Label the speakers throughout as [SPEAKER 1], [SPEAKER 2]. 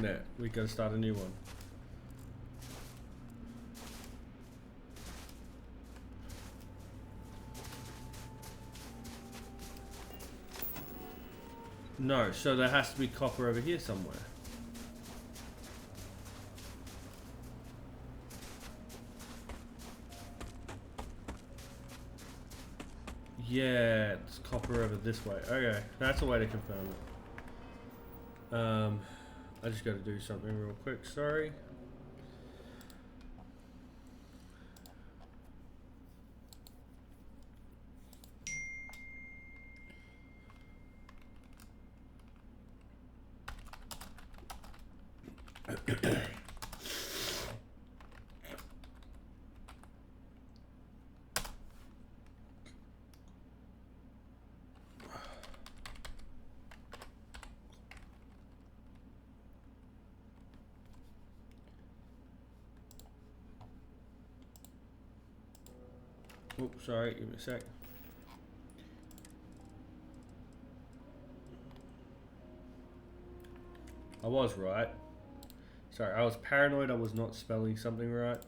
[SPEAKER 1] that. We gotta start a new one. No, so there has to be copper over here somewhere. Yeah, it's copper over this way. Okay, that's a way to confirm it. I just gotta do something real quick, sorry. Oops, sorry, give me a sec. I was right. Sorry, I was paranoid I was not spelling something right.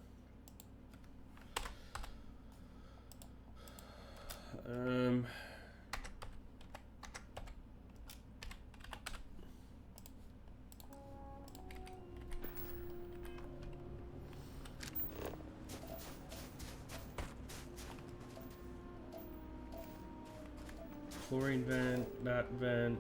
[SPEAKER 1] Chlorine vent, that vent.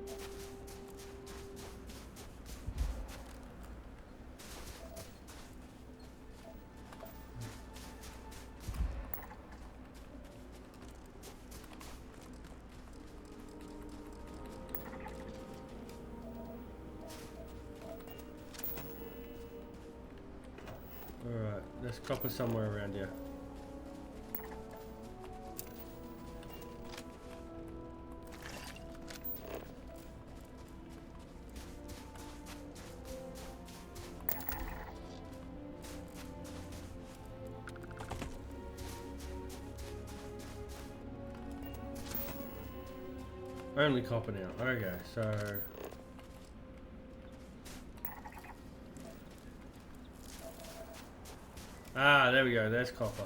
[SPEAKER 1] Alright, there's copper somewhere around here. Only copper now. Okay, so there we go. There's copper.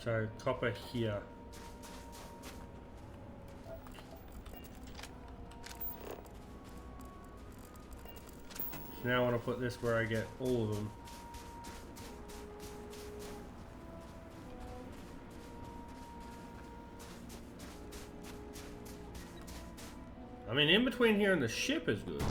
[SPEAKER 1] So copper here. So now I want to put this where I get all of them. I mean, in between here and the ship is good.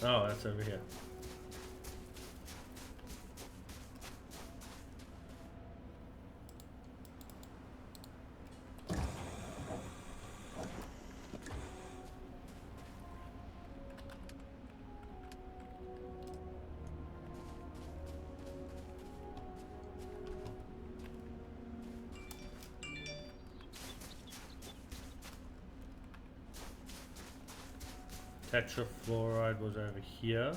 [SPEAKER 1] Oh, that's over here. Tetrafluoride was over here.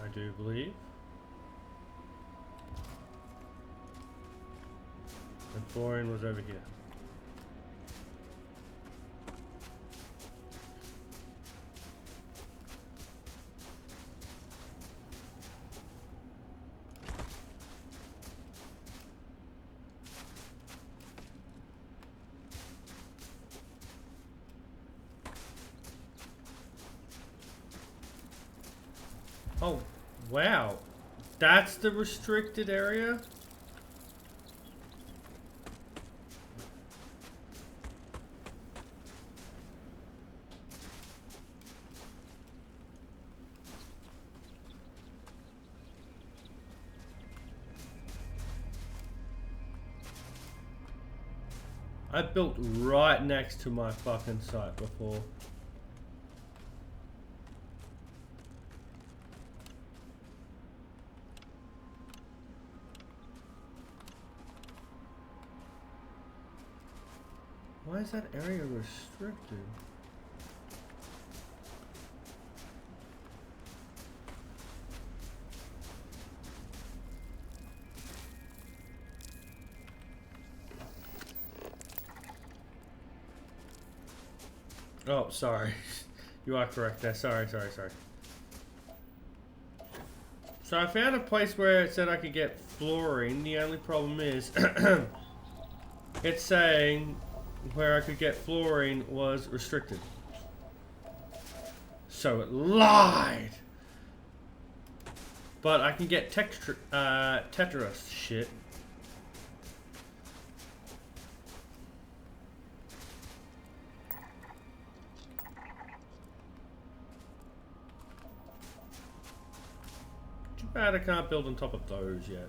[SPEAKER 1] I do believe. And fluorine was over here. Oh, wow. That's the restricted area? I built right next to my fucking site before. Why is that area restricted? Oh, sorry. You are correct there. Sorry. So I found a place where it said I could get fluorine. The only problem is it's saying where I could get fluorine was restricted. So it lied. But I can get Tetris shit. Too bad I can't build on top of those yet.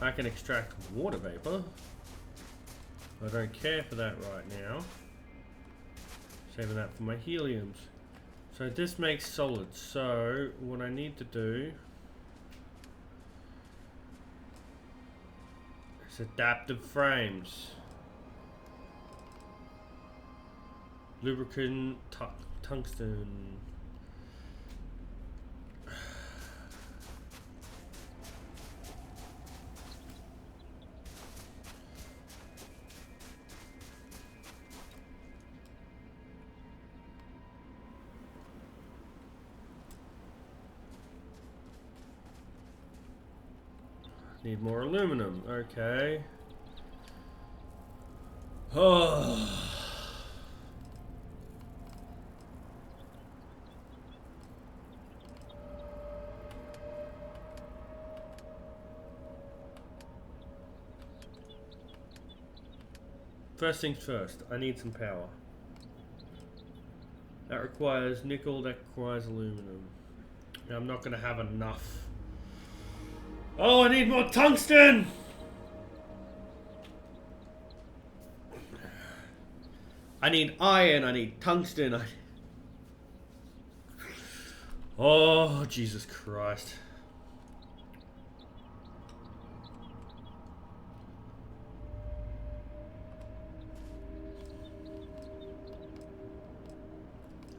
[SPEAKER 1] I can extract water vapor. I don't care for that right now. Saving that for my heliums. So this makes solids. So what I need to do is adaptive frames. Lubricant tungsten. Need more aluminum. Okay. Oh. First things first, I need some power. That requires nickel, that requires aluminum. Now, I'm not going to have enough. Oh, I need more tungsten! I need iron, I need tungsten. Oh, Jesus Christ.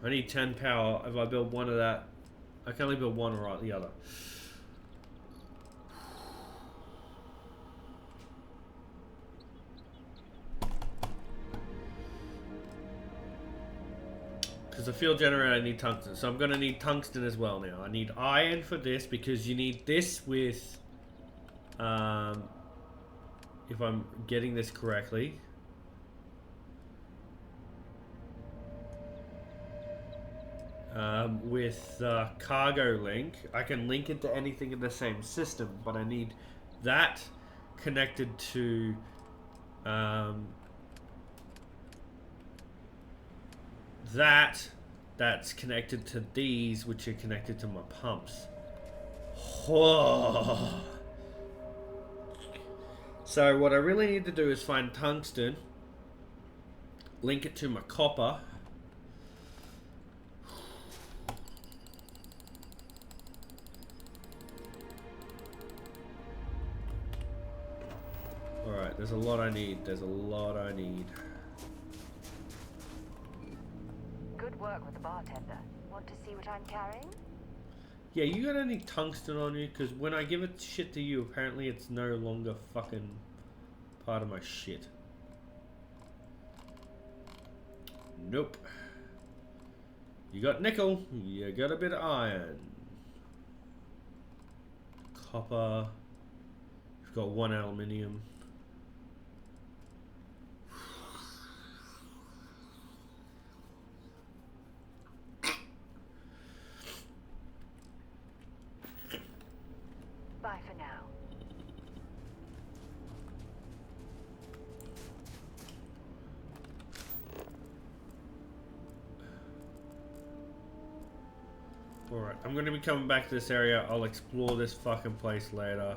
[SPEAKER 1] I need 10 power. If I build one of that, I can only build one or the other. Because the field generator, I need tungsten. So I'm going to need tungsten as well now. I need iron for this because you need this with... if I'm getting this correctly... with cargo link, I can link it to anything in the same system, but I need that connected to that's connected to these, which are connected to my pumps. Oh. So what I really need to do is find tungsten, link it to my copper. Alright, there's a lot I need. There's a lot I need.
[SPEAKER 2] Good work with the bartender. Want to see what I'm carrying?
[SPEAKER 1] Yeah, you got any tungsten on you? Because when I give it shit to you, apparently it's no longer fucking part of my shit. Nope. You got nickel. You got a bit of iron. Copper. You've got one aluminium. Alright, I'm gonna be coming back to this area. I'll explore this fucking place later.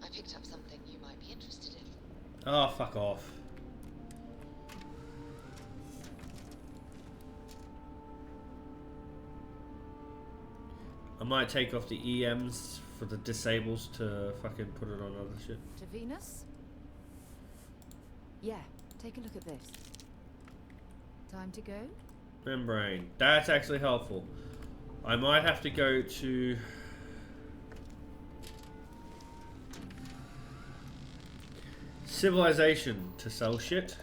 [SPEAKER 3] I picked up something you might be interested in.
[SPEAKER 1] Oh, fuck off. I might take off the EMs for the disables to fucking put it on other shit.
[SPEAKER 4] To Venus? Yeah, take a look at this. Time to go?
[SPEAKER 1] Membrane. That's actually helpful. I might have to go to... Civilization to sell shit.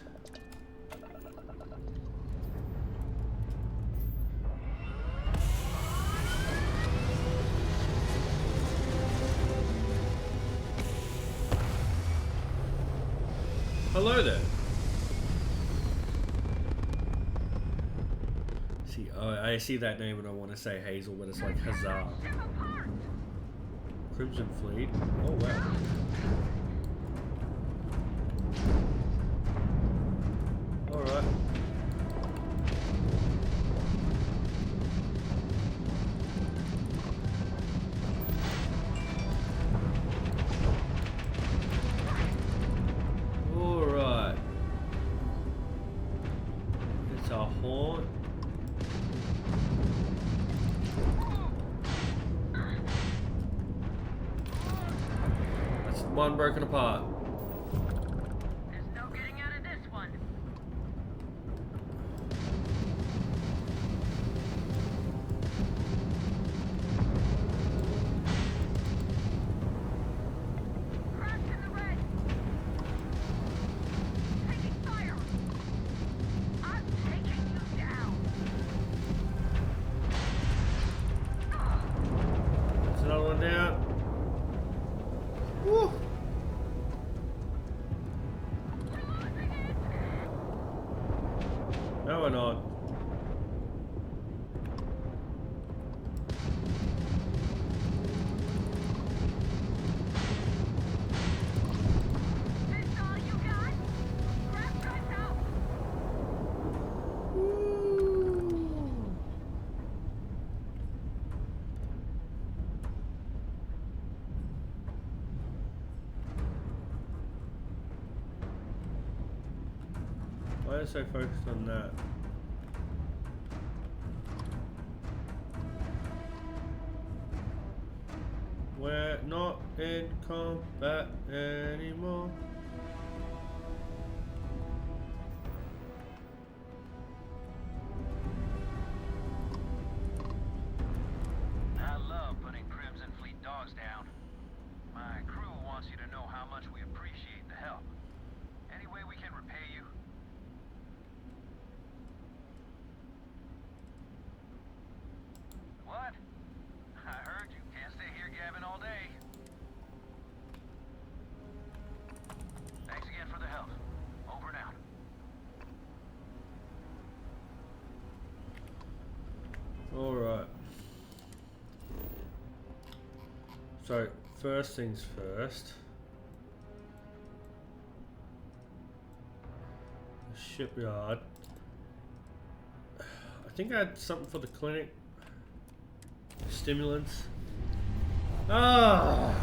[SPEAKER 1] Hello there. See, I see that name and I want to say Hazel, but it's like Huzzah. Crimson Fleet. Oh wow. All right. All right. It's a haunt. That's one broken apart.
[SPEAKER 5] There's no getting out of this one. Cracked in the red. Taking fire. I'm taking you down.
[SPEAKER 1] That's another one down. Woo. No, we're not.
[SPEAKER 5] This all you got? Grab guns out.
[SPEAKER 1] Why are they so focused on that? We're not in combat anymore.
[SPEAKER 6] I love putting Crimson Fleet dogs down. My crew wants you to know how much we appreciate the help. Any way we can repay you? What? I heard you. Can't stay here gabbing all day. Thanks again for the help. Over and out.
[SPEAKER 1] All right. So first things first. Shipyard. I think I had something for the clinic. Stimulants. Ah.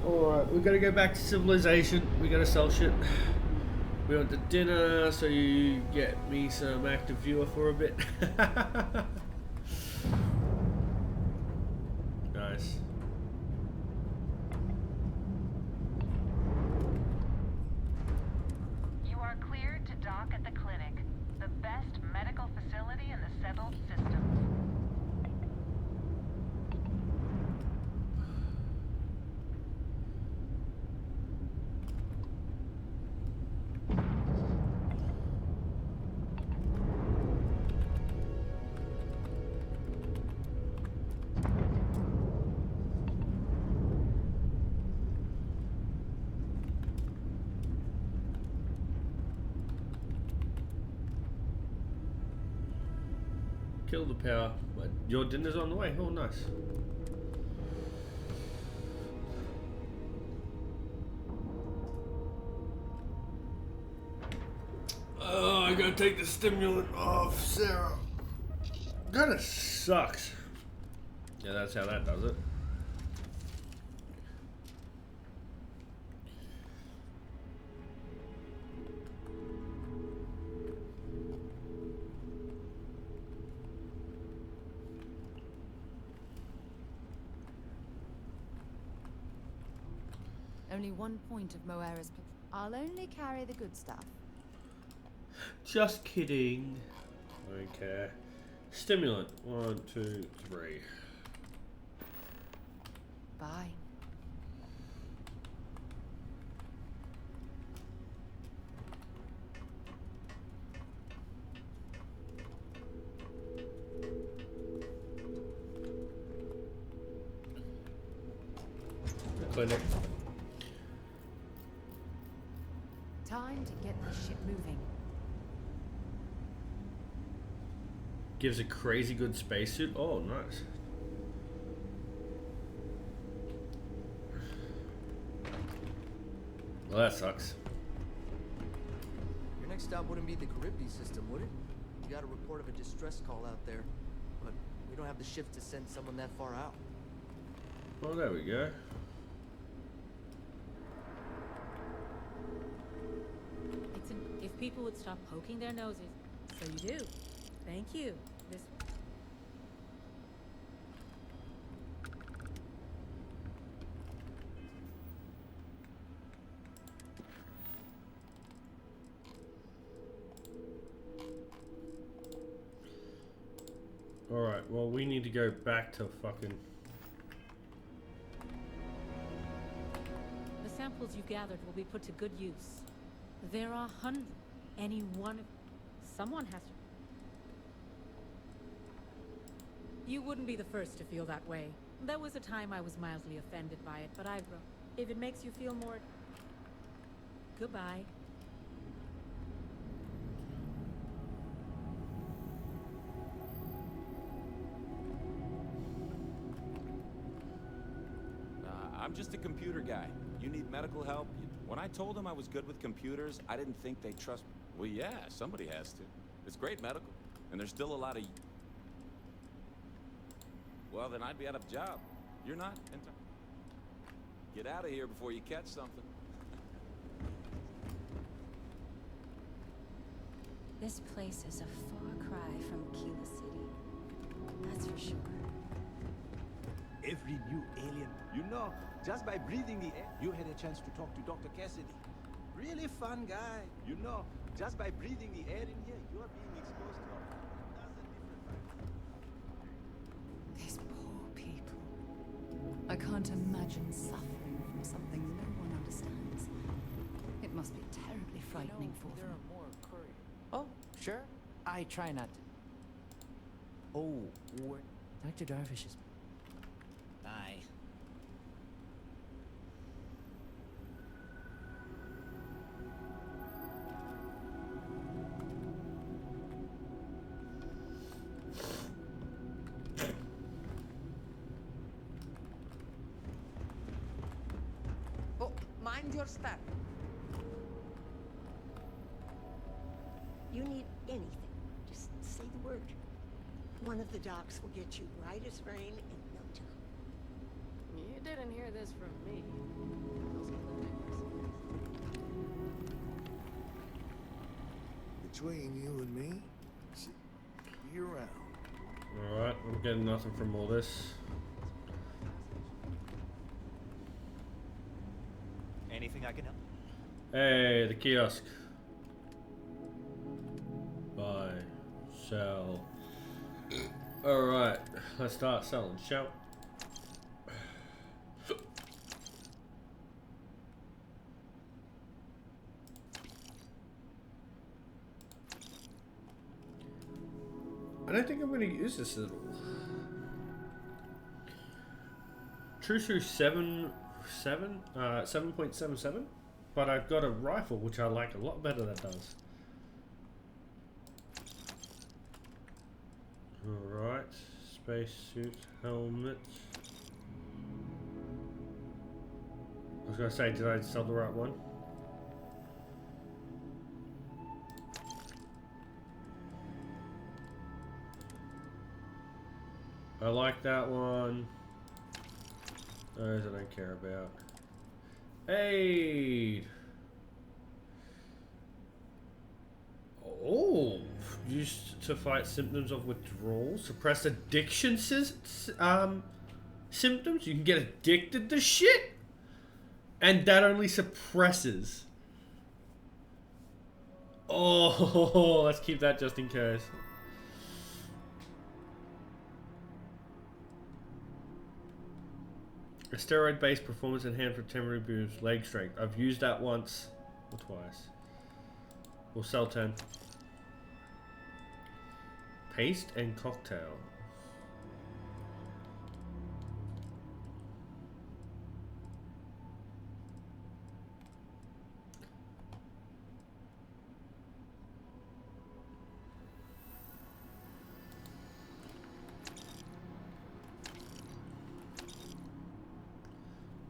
[SPEAKER 1] Alright, we gotta go back to civilization. We gotta sell shit. We went to dinner, so you get me some active viewer for a bit. Nice.
[SPEAKER 2] You are cleared to dock at the clinic, the best medical facility in the settled systems.
[SPEAKER 1] Kill the power. But your dinner's on the way. Oh, nice. Oh, I I gotta take the stimulant off, Sarah. Kinda sucks. Yeah, that's how that does it.
[SPEAKER 4] Only one point of Moera's. I'll only carry the good stuff.
[SPEAKER 1] Just kidding. Okay. Stimulant. 1, 2, 3.
[SPEAKER 4] Bye.
[SPEAKER 1] The clinic.
[SPEAKER 4] Time to get this ship moving.
[SPEAKER 1] Gives a crazy good spacesuit. Oh, nice. Well, that sucks.
[SPEAKER 7] Your next stop wouldn't be the Charybdis system, would it? We got a report of a distress call out there, but we don't have the ships to send someone that far out.
[SPEAKER 1] Well, there we go.
[SPEAKER 5] If people would stop poking their noses. So you do. Thank you. This.
[SPEAKER 1] Alright, well, we need to go back to fucking...
[SPEAKER 5] The samples you gathered will be put to good use. There are hundreds. Any one of... Someone has to... You wouldn't be the first to feel that way. There was a time I was mildly offended by it, but I've grown. If it makes you feel more... Goodbye.
[SPEAKER 8] I'm just a computer guy. You need medical help? When I told them I was good with computers, I didn't think they'd trust me. Well, yeah, somebody has to. It's great medical, and there's still a lot of... Well, then I'd be out of a job. You're not? Get out of here before you catch something.
[SPEAKER 9] This place is a far cry from Kila City. That's for sure.
[SPEAKER 10] Every new alien, you know, just by breathing the air, you had a chance to talk to Dr. Cassidy. Really fun guy, you know, just by breathing the air in here, you are being exposed to a dozen different...
[SPEAKER 4] These poor people. I can't imagine suffering from something no one understands. It must be terribly frightening for
[SPEAKER 7] there
[SPEAKER 4] them.
[SPEAKER 7] are more couriers. Oh, sure. I try not to. Oh, what? Dr. Darvish is... Bye.
[SPEAKER 11] Oh, mind your step. You need anything, just say the word. One of the docs will get you right as rain in no time.
[SPEAKER 5] You didn't hear this from me.
[SPEAKER 10] Between you and me, you're around.
[SPEAKER 1] Alright, I'm getting nothing from all this.
[SPEAKER 12] Anything I can help?
[SPEAKER 1] Hey, the kiosk. Buy, sell. Alright, let's start selling, shall we? I don't think I'm going to use this at all. True 7.77, but I've got a rifle which I like a lot better that does. Alright, spacesuit, helmet. I was going to say, did I sell the right one? I like that one. Those I don't care about. Aid. Oh, used to fight symptoms of withdrawal, suppress addiction symptoms. You can get addicted to shit, and that only suppresses. Oh, let's keep that just in case. A steroid-based performance enhancement temporary boost leg strength. I've used that once or twice. We'll sell 10. Paste and cocktail.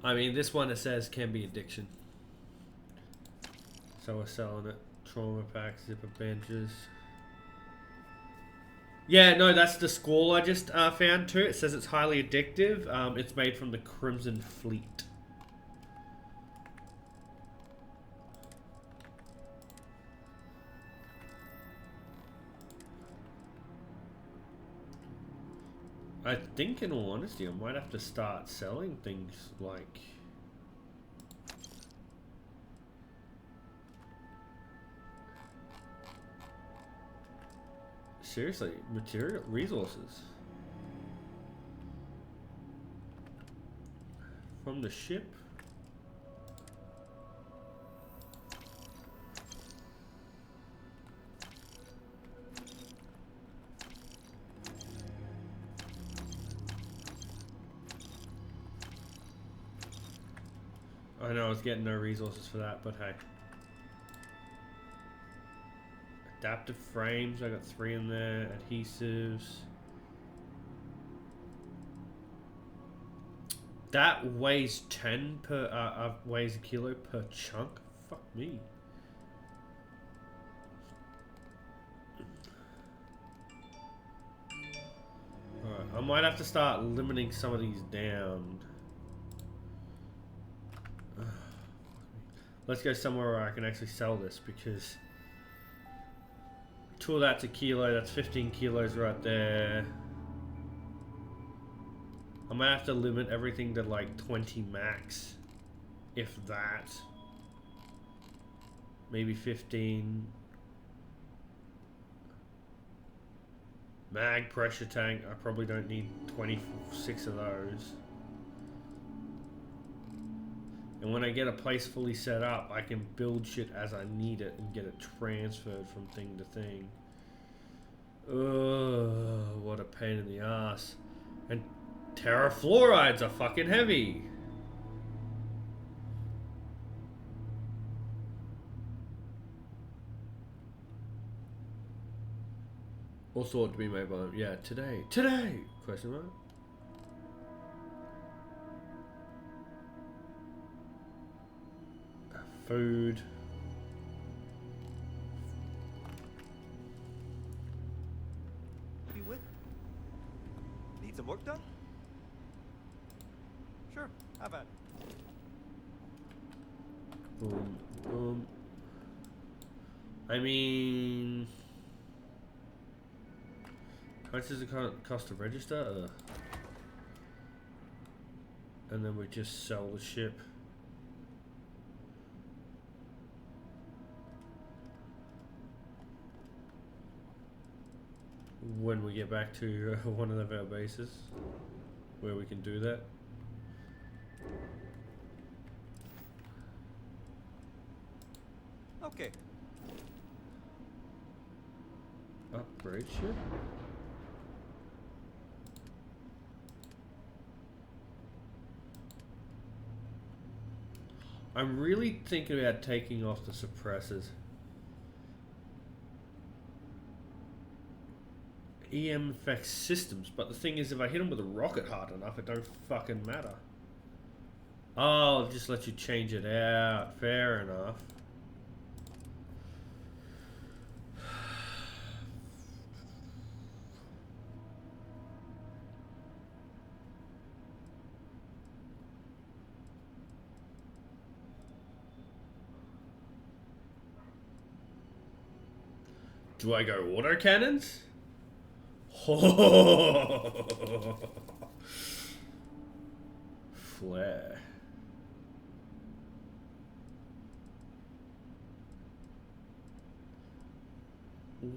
[SPEAKER 1] I mean, this one it says can be addiction. So we're selling it. Trauma packs, zipper benches. Yeah, no, that's the squall I just found too. It says it's highly addictive. It's made from the Crimson Fleet. I think, in all honesty, I might have to start selling things like... Seriously, material resources. From the ship. I know I was getting no resources for that, but hey. Adaptive frames, I got 3 in there. Adhesives. That weighs 10 per, weighs a kilo per chunk? Fuck me. Alright, I might have to start limiting some of these down. Let's go somewhere where I can actually sell this, because 2 of that's a kilo, that's 15 kilos right there. I might have to limit everything to like 20 max, if that. Maybe 15. Mag pressure tank, I probably don't need 26 of those. And when I get a place fully set up, I can build shit as I need it and get it transferred from thing to thing. Ugh, what a pain in the ass. And terrafluorides are fucking heavy. Also ought to be made by, yeah, today. Today! Question mark. Food.
[SPEAKER 12] Be with? Need some work done? Sure, how about it?
[SPEAKER 1] Boom, boom. I mean... How much does it cost to register? And then we just sell the ship. When we get back to one of our bases, where we can do that.
[SPEAKER 12] Okay.
[SPEAKER 1] Upgrade ship? I'm really thinking about taking off the suppressors. EM affects systems, but the thing is, if I hit them with a rocket hard enough, it don't fucking matter. Oh, I'll just let you change it out. Fair enough. Do I go autocannons? Flare.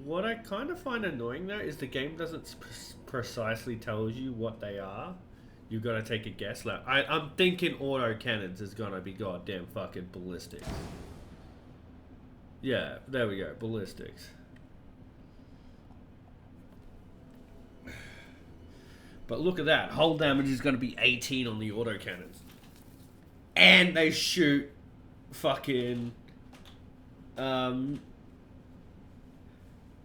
[SPEAKER 1] What I kind of find annoying though is the game doesn't precisely tell you what they are. You gotta take a guess. Like I'm thinking autocannons is gonna be goddamn fucking ballistics. Yeah, there we go, ballistics. But look at that, hull damage is gonna be 18 on the autocannons. And they shoot fucking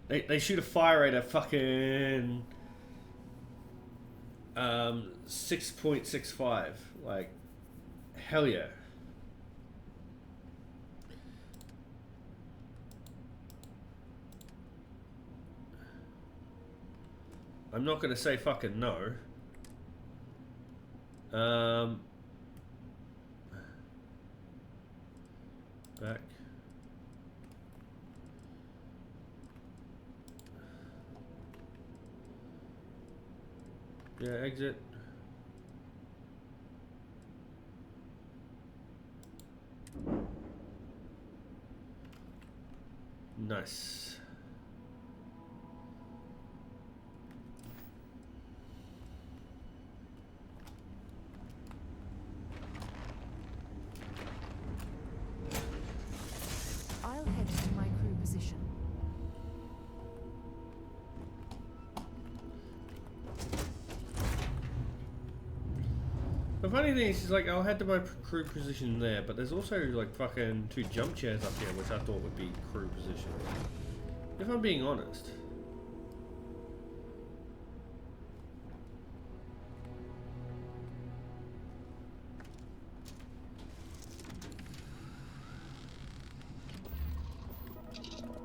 [SPEAKER 1] they shoot a fire rate of fucking 6.65. Like, hell yeah. I'm not gonna say fucking no. Back. Yeah, exit. Nice.
[SPEAKER 4] I'll head to my crew position.
[SPEAKER 1] The funny thing is, like, I'll head to my crew position there, but there's also, like, fucking 2 jump chairs up here, which I thought would be crew position. If I'm being honest.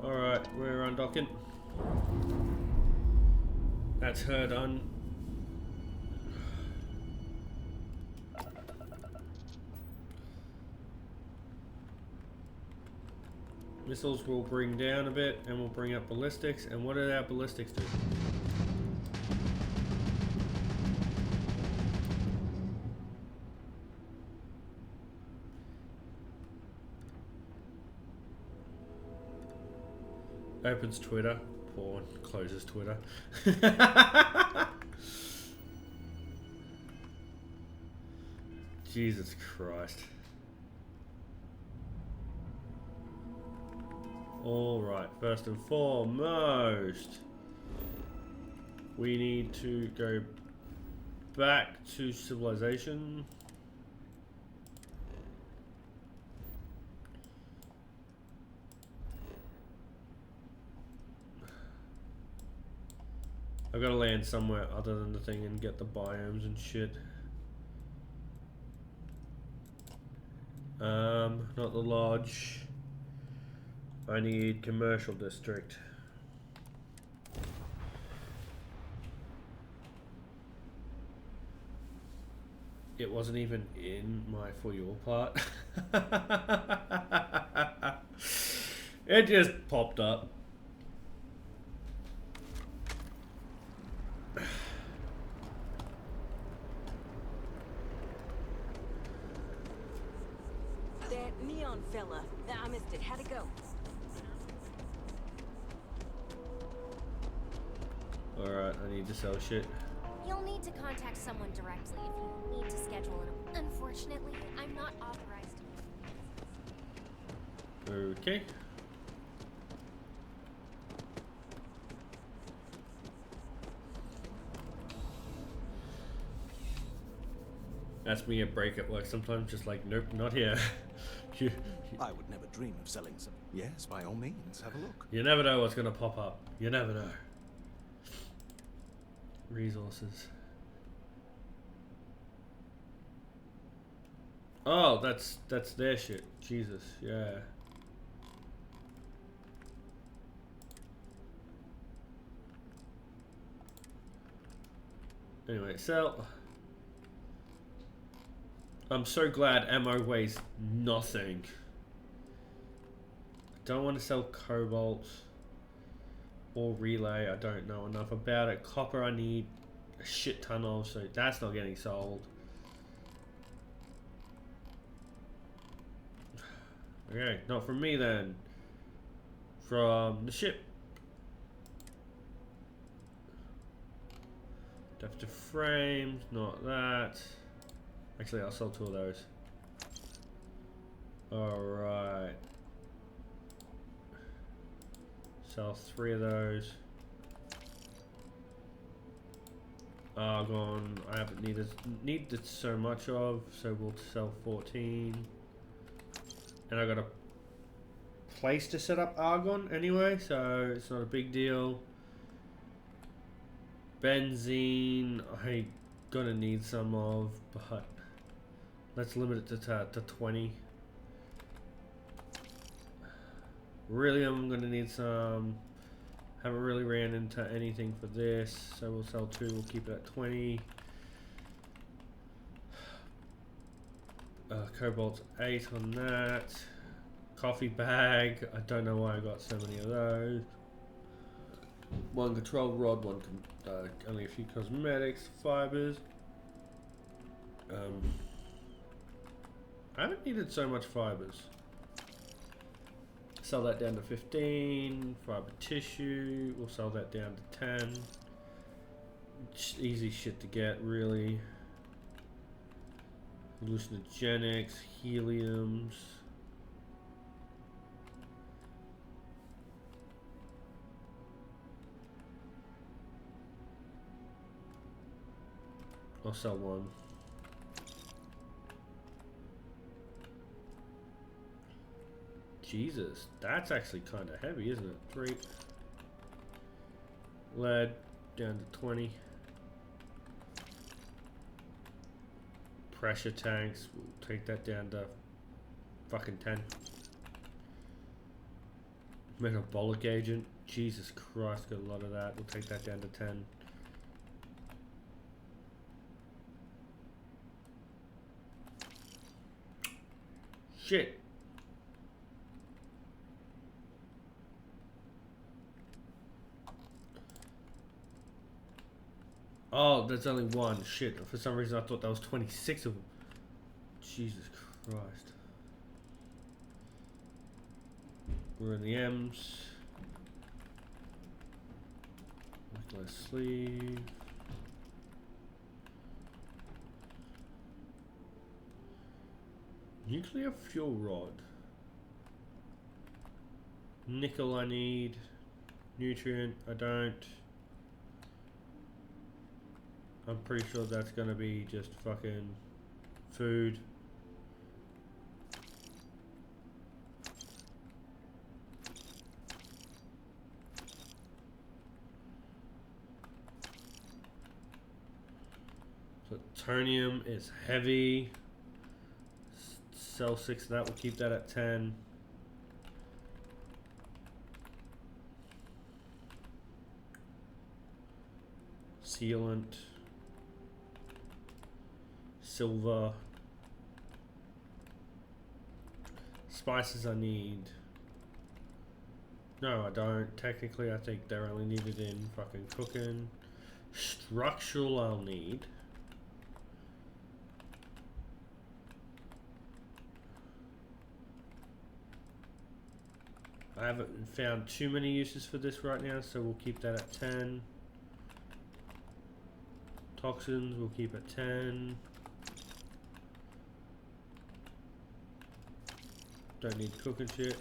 [SPEAKER 1] Alright, we're undocking. That's her done. Missiles will bring down a bit, and we'll bring up ballistics. And what did our ballistics do? Opens Twitter. Porn. Closes Twitter. Jesus Christ. Alright, first and foremost, we need to go back to civilization. I've got to land somewhere other than the thing and get the biomes and shit. Not the lodge. I need commercial district. It wasn't even in my for your part. It just popped up.
[SPEAKER 13] That neon fella. I missed it. How'd it go?
[SPEAKER 1] Alright, I need to sell shit.
[SPEAKER 14] You'll need to contact someone directly if you need to schedule an. Unfortunately, I'm not authorized to.
[SPEAKER 1] Okay. Ask me a break at work sometimes, just like, nope, not here.
[SPEAKER 10] I would never dream of selling some. Yes, by all means, have a look.
[SPEAKER 1] You never know what's gonna pop up. You never know. Resources. Oh, that's their shit. Jesus, yeah. Anyway, sell. I'm so glad ammo weighs nothing. I don't want to sell cobalt. Or relay, I don't know enough about it. Copper I need a shit ton of, so that's not getting sold. Okay, not from me then. From the ship. Depth of frames, not that. Actually, I'll sell 2 of those. Alright. Sell 3 of those. Argon, I haven't needed so much of, so we'll sell 14. And I got a place to set up argon anyway, so it's not a big deal. Benzene, I gonna need some of, but let's limit it to 20. Really, I'm gonna need some. Haven't really ran into anything for this, so we'll sell 2. We'll keep it at 20. Cobalt's 8 on that. Coffee bag. I don't know why I got so many of those. 1 control rod, 1 only a few cosmetics, fibers. I haven't needed so much fibers. Sell that down to 15. Fiber tissue, we'll sell that down to 10. Easy shit to get, really. Hallucinogenics, heliums. I'll sell 1. Jesus, that's actually kind of heavy, isn't it? 3. Lead, down to 20. Pressure tanks, we'll take that down to fucking 10. Metabolic agent, Jesus Christ, got a lot of that. We'll take that down to 10. Shit. Oh, there's only 1. Shit. For some reason I thought that was 26 of them. Jesus Christ. We're in the M's. Nuclear sleeve. Nuclear fuel rod. Nickel I need. Nutrient I don't. I'm pretty sure that's gonna be just fucking food. Plutonium is heavy. Sell 6 of that, we'll keep that at 10. Sealant. Silver. Spices I need. No, I don't. Technically, I think they're only needed in fucking cooking. Structural I'll need. I haven't found too many uses for this right now, so we'll keep that at 10. Toxins, we'll keep at 10. Don't need cooking shit.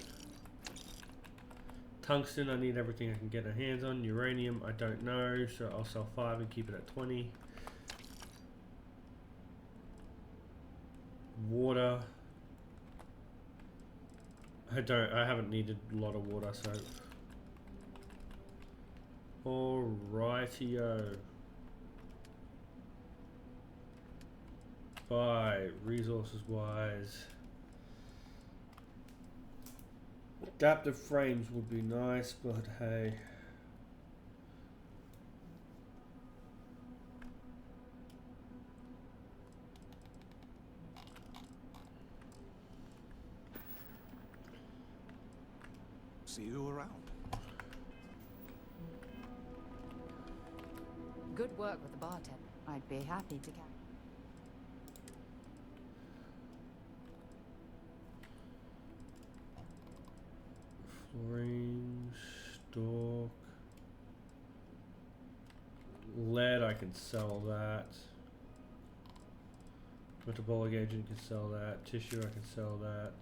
[SPEAKER 1] Tungsten, I need everything I can get my hands on. Uranium, I don't know, so I'll sell 5 and keep it at 20. Water. I haven't needed a lot of water, so. Alrightio. 5, resources wise. Adaptive frames would be nice, but hey.
[SPEAKER 10] See you around.
[SPEAKER 4] Good work with the bartender. I'd be happy to carry.
[SPEAKER 1] Fluorine, stalk. Lead, I can sell that. Metabolic agent can sell that. Tissue, I can sell that.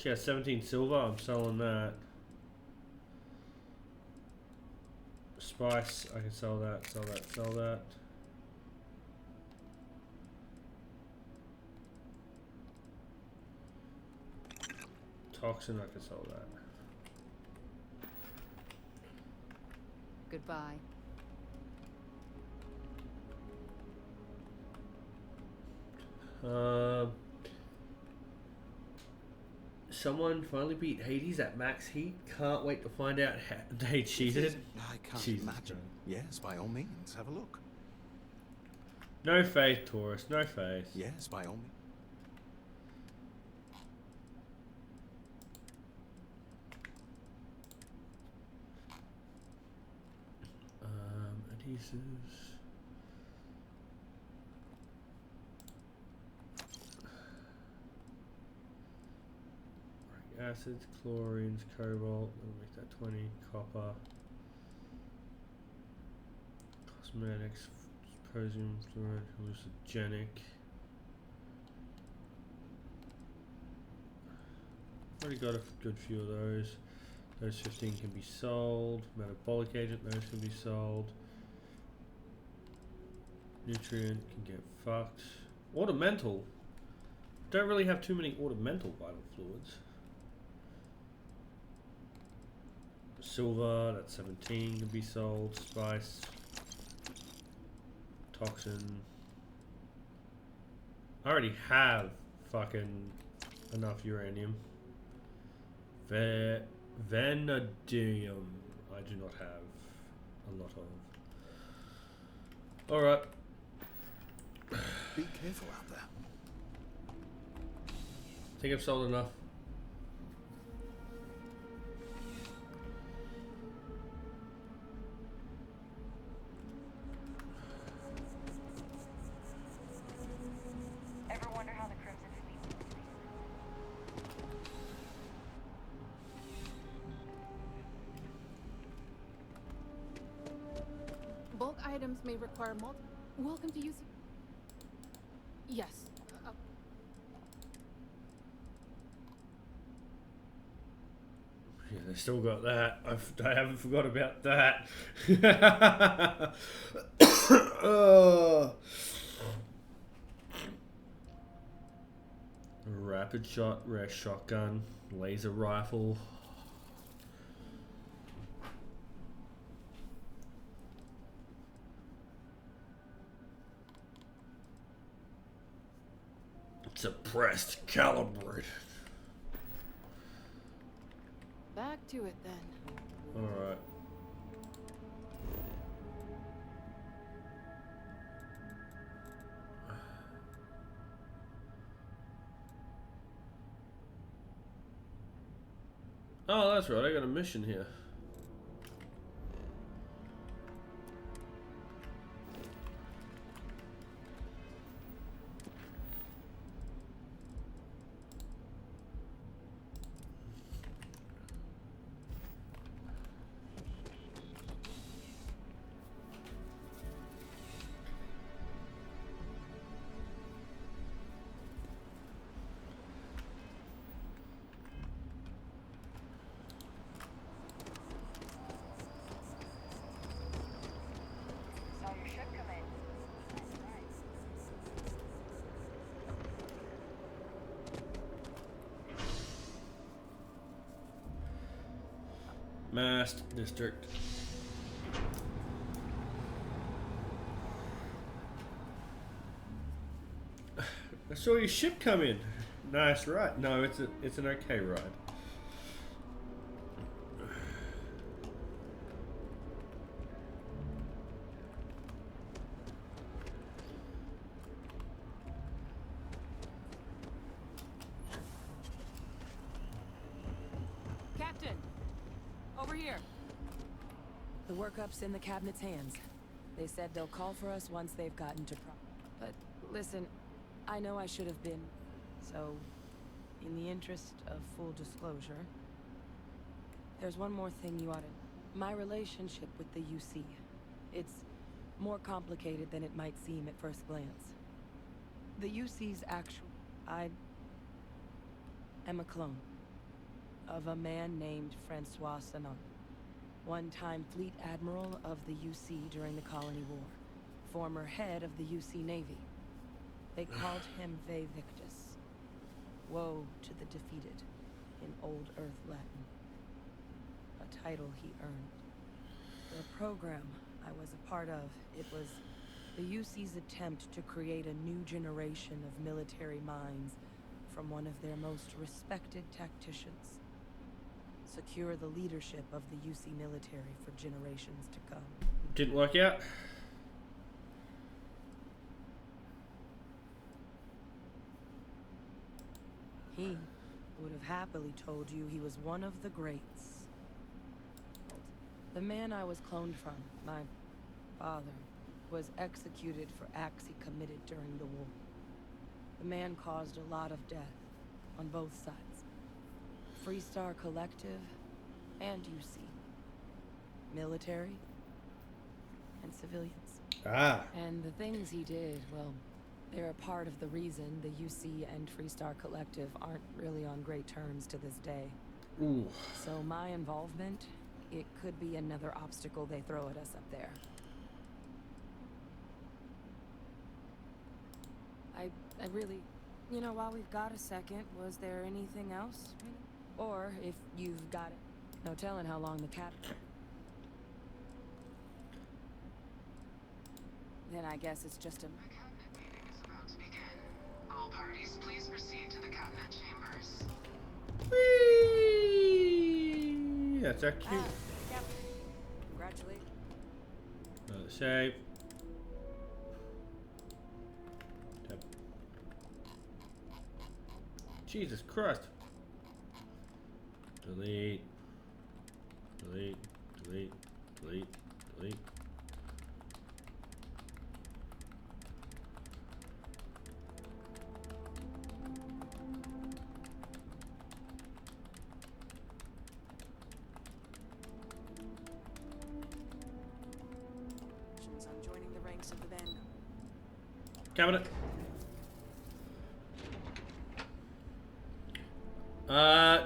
[SPEAKER 1] Yeah, 17 silver, I'm selling that. Spice, I can sell that, sell that, sell that. Toxin, I can sell that.
[SPEAKER 4] Goodbye.
[SPEAKER 1] Someone finally beat Hades at max heat. Can't wait to find out how they cheated.
[SPEAKER 10] I can't
[SPEAKER 1] Jesus
[SPEAKER 10] imagine.
[SPEAKER 1] Christ.
[SPEAKER 10] Yes, by all means, have a look.
[SPEAKER 1] No faith, Taurus. No faith.
[SPEAKER 10] Yes, by all means.
[SPEAKER 1] Adhesives. Acids, chlorines, cobalt, we'll make that 20, copper, cosmetics, symposium, fluoride, hallucinogenic. Already got a good few of those. Those 15 can be sold. Metabolic agent, those can be sold. Nutrient can get fucked. Ornamental. Don't really have too many ornamental vital fluids. Silver, that's 17 can be sold. Spice. Toxin. I already have fucking enough uranium. Vanadium. I do not have a lot of. Alright.
[SPEAKER 10] Be careful out there.
[SPEAKER 1] I think I've sold enough.
[SPEAKER 2] Ever wonder how the Crimson Fleet moves things?
[SPEAKER 15] Bulk items may require multiple. Welcome to use. Yes.
[SPEAKER 1] Yeah, they still got that. I haven't forgot about that. Rapid shot, rare shotgun, laser rifle. Suppressed, calibrated.
[SPEAKER 15] Back to it then.
[SPEAKER 1] Alright. Oh, that's right, I got a mission here.
[SPEAKER 2] Saw your ship come in.
[SPEAKER 1] Mast district. I saw your ship come in. Nice ride. No, it's an okay ride.
[SPEAKER 13] here. The workup's in the cabinet's hands. They said they'll call for us once they've gotten to But listen, I know I should have been. So, in the interest of full disclosure, there's one more thing you ought to... My relationship with the UC. It's more complicated than it might seem at first glance. The UC's actual... I am a clone of a man named Francois Sanon, one-time fleet admiral of the UC during the Colony War, former head of the UC Navy. They called him Ve Victus, woe to the defeated, in Old Earth Latin, a title he earned. The program I was a part of, it was the UC's attempt to create a new generation of military minds from one of their most respected tacticians. Secure the leadership of the UC military for generations to come.
[SPEAKER 1] Didn't work out.
[SPEAKER 13] He would have happily told you he was one of the greats. The man I was cloned from, my father, was executed for acts he committed during the war. The man caused a lot of death on both sides. Freestar Collective and UC. Military and civilians.
[SPEAKER 1] Ah.
[SPEAKER 13] And the things he did, well, they're a part of the reason the UC and Freestar Collective aren't really on great terms to this day.
[SPEAKER 1] Ooh.
[SPEAKER 13] So my involvement, it could be another obstacle they throw at us up there. I really... You know, while we've got a second, was there anything else? Or, if you've got it, no telling how long the cap... Then I guess it's just a...
[SPEAKER 16] The cabinet meeting is about to begin. All parties, please proceed to the cabinet chambers.
[SPEAKER 1] Whee! That's a cute.
[SPEAKER 13] Yep. Congratulations.
[SPEAKER 1] Another save. Tab. Jesus Christ. Delete. Delete. Delete. Delete. Delete.
[SPEAKER 13] On joining the ranks of the band.
[SPEAKER 1] Cabinet.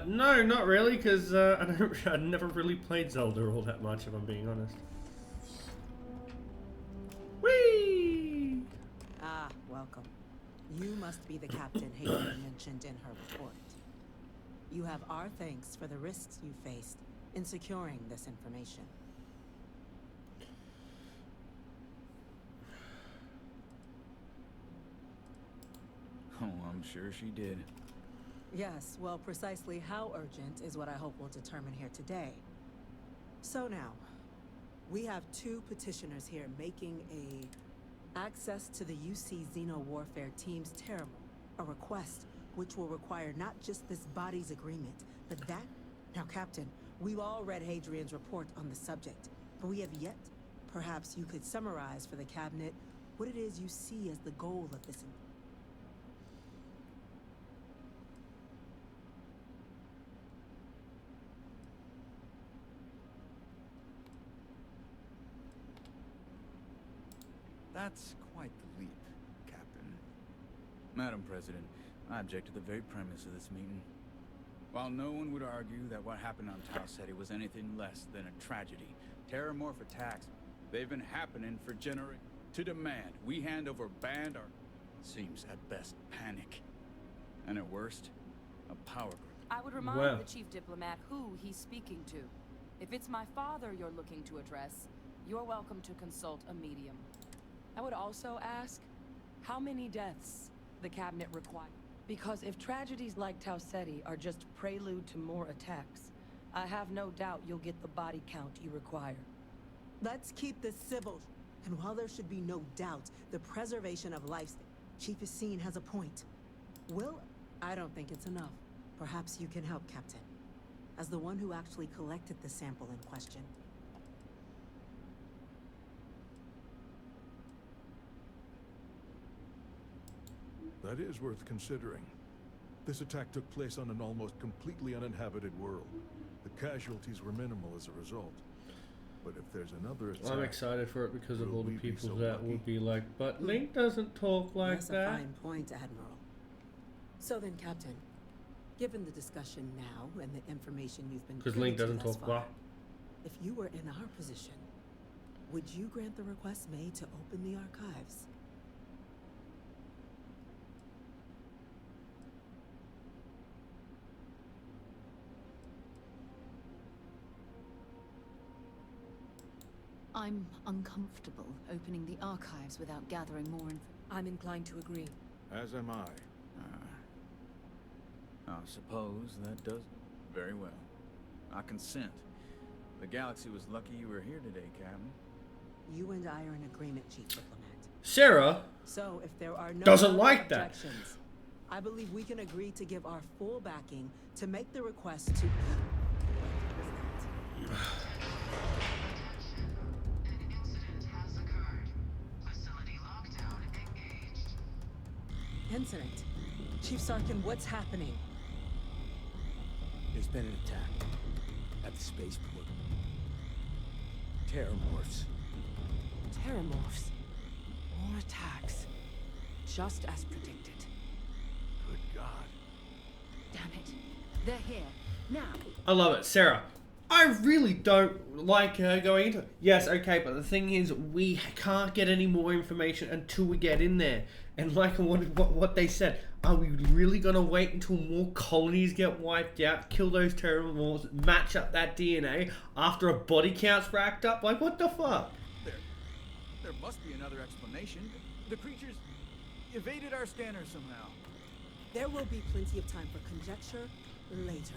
[SPEAKER 1] No, not really, because I never really played Zelda all that much, if I'm being honest. Whee!
[SPEAKER 17] Ah, welcome. You must be the captain Hadrian mentioned in her report. You have our thanks for the risks you faced in securing this information.
[SPEAKER 18] Oh, I'm sure she did.
[SPEAKER 17] Yes, well, precisely how urgent is what I hope we'll determine here today. So now, we have two petitioners here making access to the UC Xeno Warfare Team's terraform, a request which will require not just this body's agreement, but that... Now, Captain, we've all read Hadrian's report on the subject, but we have yet... Perhaps you could summarize for the Cabinet what it is you see as the goal of this...
[SPEAKER 12] That's quite the leap, Captain.
[SPEAKER 18] Madam President, I object to the very premise of this meeting. While no one would argue that what happened on Tau Ceti was anything less than a tragedy, terramorph attacks, they've been happening for generations. To demand we hand over band our... seems at best panic. And at worst, a power grab.
[SPEAKER 13] I would remind the chief diplomat who he's speaking to. If it's my father you're looking to address, you're welcome to consult a medium. I would also ask, how many deaths the Cabinet requires? Because if tragedies like Tau Ceti are just prelude to more attacks, I have no doubt you'll get the body count you require.
[SPEAKER 17] Let's keep this civil. And while there should be no doubt, the preservation of life, Chief Essene has a point. Well, I don't think it's enough. Perhaps you can help, Captain. as the one who actually collected the sample in question.
[SPEAKER 19] That is worth considering. This attack took place on an almost completely uninhabited world. The casualties were minimal as a result. But if there's another attack...
[SPEAKER 1] I'm excited for it because of all the people
[SPEAKER 19] so
[SPEAKER 1] that would be like, but Link doesn't talk like
[SPEAKER 17] That's
[SPEAKER 1] that.
[SPEAKER 17] a fine point, Admiral. So then, Captain, given the discussion now and the information you've been
[SPEAKER 1] Because
[SPEAKER 17] privy
[SPEAKER 1] Link
[SPEAKER 17] to
[SPEAKER 1] doesn't
[SPEAKER 17] thus
[SPEAKER 1] talk
[SPEAKER 17] far,
[SPEAKER 1] well.
[SPEAKER 17] if you were in our position, would you grant the request made to open the archives?
[SPEAKER 4] I'm uncomfortable opening the archives without gathering more information.
[SPEAKER 5] I'm inclined to agree.
[SPEAKER 19] As am I.
[SPEAKER 18] I suppose that does very well. I consent. The galaxy was lucky you were here today, Captain.
[SPEAKER 17] You and I are in agreement, Chief Diplomat.
[SPEAKER 1] Sarah
[SPEAKER 17] So if there are no
[SPEAKER 1] doesn't
[SPEAKER 17] other
[SPEAKER 1] like that.
[SPEAKER 17] objections, I believe we can agree to give our full backing to make the request to... Incident. Chief Sarkin, what's happening?
[SPEAKER 10] There's been an attack at the spaceport. Terramorphs.
[SPEAKER 13] Terramorphs. More attacks. Just as predicted.
[SPEAKER 19] Good God.
[SPEAKER 4] Damn it. They're here. Now.
[SPEAKER 1] I love it. Sarah, I really don't like her going into it. Yes, okay, but the thing is, we can't get any more information until we get in there. And like what they said, are we really going to wait until more colonies get wiped out, kill those terraforms, match up that DNA after a body count's racked up? Like, what the fuck?
[SPEAKER 18] There must be another explanation. The creatures evaded our scanner somehow.
[SPEAKER 17] There will be plenty of time for conjecture later.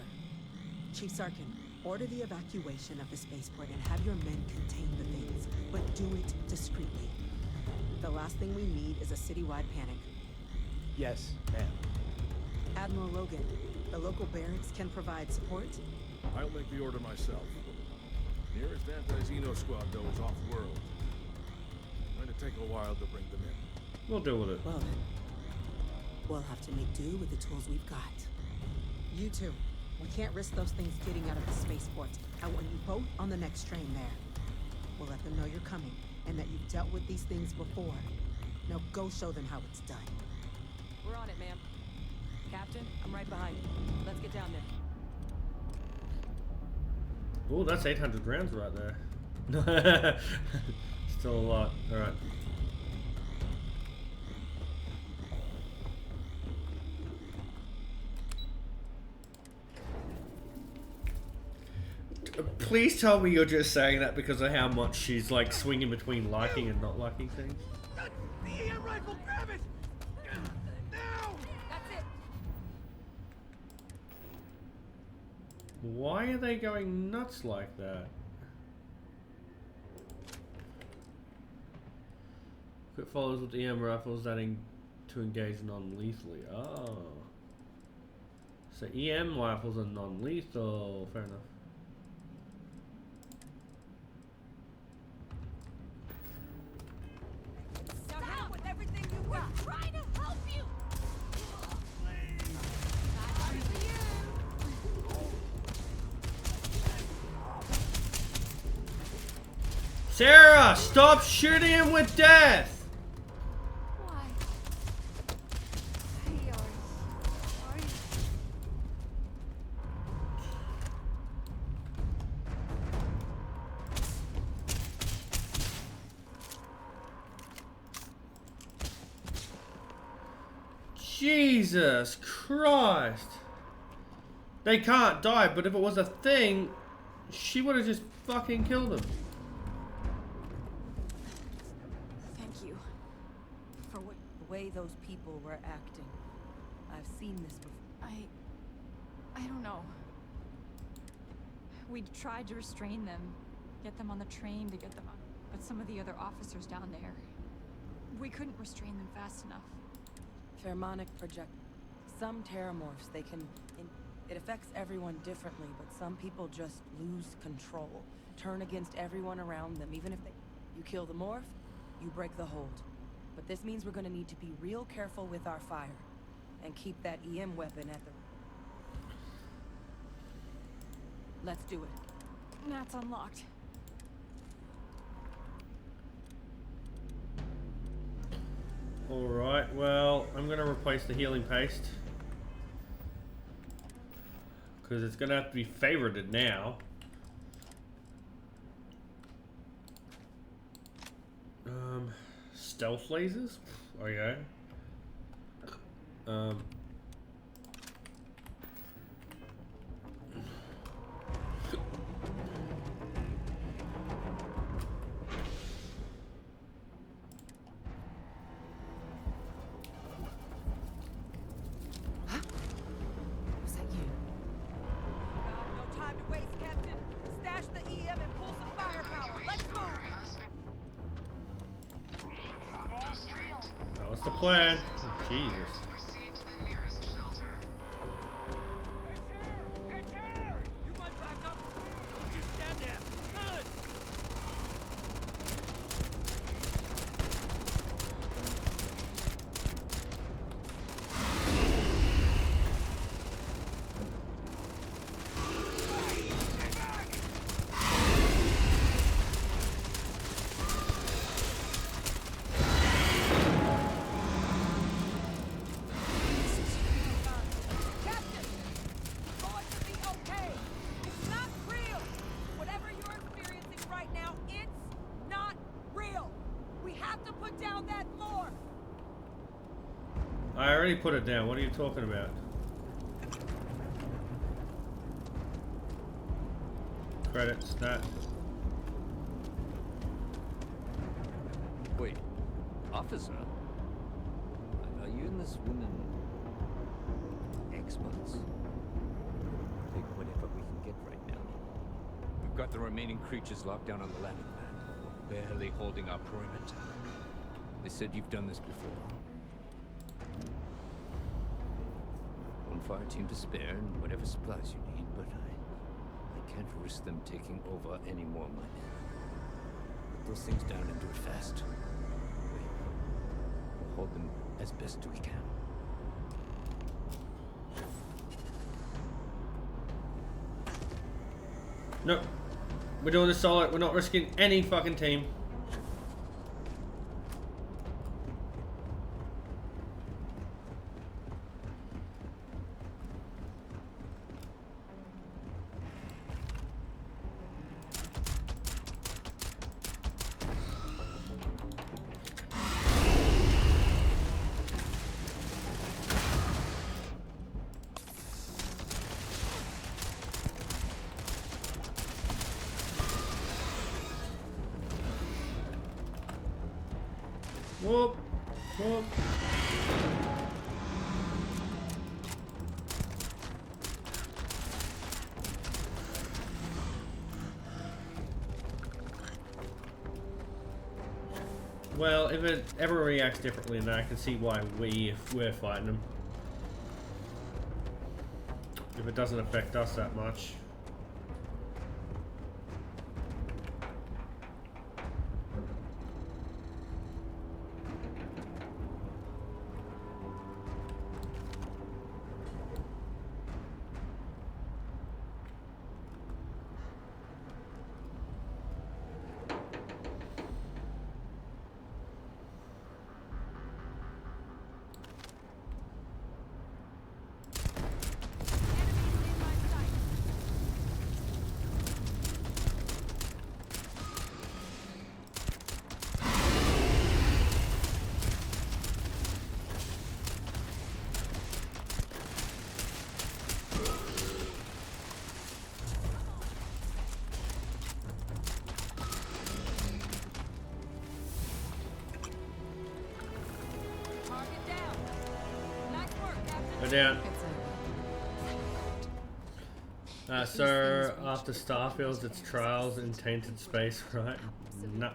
[SPEAKER 17] Chief Sarkin, order the evacuation of the spaceport and have your men contain the things, but do it discreetly. The last thing we need is a citywide panic.
[SPEAKER 10] Yes, ma'am.
[SPEAKER 17] Admiral Logan, the local barracks can provide support.
[SPEAKER 19] I'll make the order myself. Nearest anti-Xeno squad, though, is off-world. Going to take a while to bring them in.
[SPEAKER 1] We'll deal with it.
[SPEAKER 17] Well then, we'll have to make do with the tools we've got. You two, we can't risk those things getting out of the spaceport. I want you both on the next train there. We'll let them know you're coming, and that you've dealt with these things before. Now go show them how it's done.
[SPEAKER 13] We're on it, ma'am. Captain, I'm right behind you. Let's get down there.
[SPEAKER 1] Oh, that's 800 rounds right there. Still a lot. Alright. Please tell me you're just saying that because of how much she's like swinging between liking and not liking things.
[SPEAKER 6] The EM rifle, grab it! Now!
[SPEAKER 13] That's it!
[SPEAKER 1] Why are they going nuts like that? Quick follows with EM rifles that to engage non-lethally. Oh. So EM rifles are non-lethal. Fair enough.
[SPEAKER 13] Down with everything you got!
[SPEAKER 14] We're trying to help you!
[SPEAKER 1] Sarah, stop shooting him with death!
[SPEAKER 14] Why? Hey, are you...
[SPEAKER 1] Jesus Christ. They can't die, but if it was a thing, she would have just fucking killed him.
[SPEAKER 13] Thank you for the way those people were acting. I've seen this before.
[SPEAKER 15] I don't know. We tried to restrain them, get them on the train to get them on, but some of the other officers down there, we couldn't restrain them fast enough.
[SPEAKER 13] Pheromonic project. Some terramorphs, they can... It affects everyone differently, but some people just lose control. Turn against everyone around them, even if they... You kill the morph, you break the hold. But this means we're gonna need to be real careful with our fire. And keep that EM weapon at the... Let's do it.
[SPEAKER 15] That's unlocked.
[SPEAKER 1] Alright, well, I'm going to replace the healing paste. Because it's going to have to be favorited now. Stealth lasers? Okay.
[SPEAKER 13] Was that you?
[SPEAKER 20] No time to waste, Captain. Stash the EM and pull some firepower. Let's move.
[SPEAKER 1] That was the plan. Oh, Jesus. I already put it down. What are you talking about? Credits, that.
[SPEAKER 21] Wait, officer? Are you and this woman experts? Take whatever we can get right now. We've got the remaining creatures locked down on the landing pad. We're barely holding our perimeter. They said you've done this before. One fire team to spare and whatever supplies you need, but I can't risk them taking over any more of my men. Put those things down and do it fast. We'll hold them as best we can.
[SPEAKER 1] Nope. We're doing this solid. We're not risking any fucking team. Whoop, whoop. Well, if it ever reacts differently, then I can see why we're fighting them. If it doesn't affect us that much. Go down. So after Starfield, it's trials in tainted space, right? No.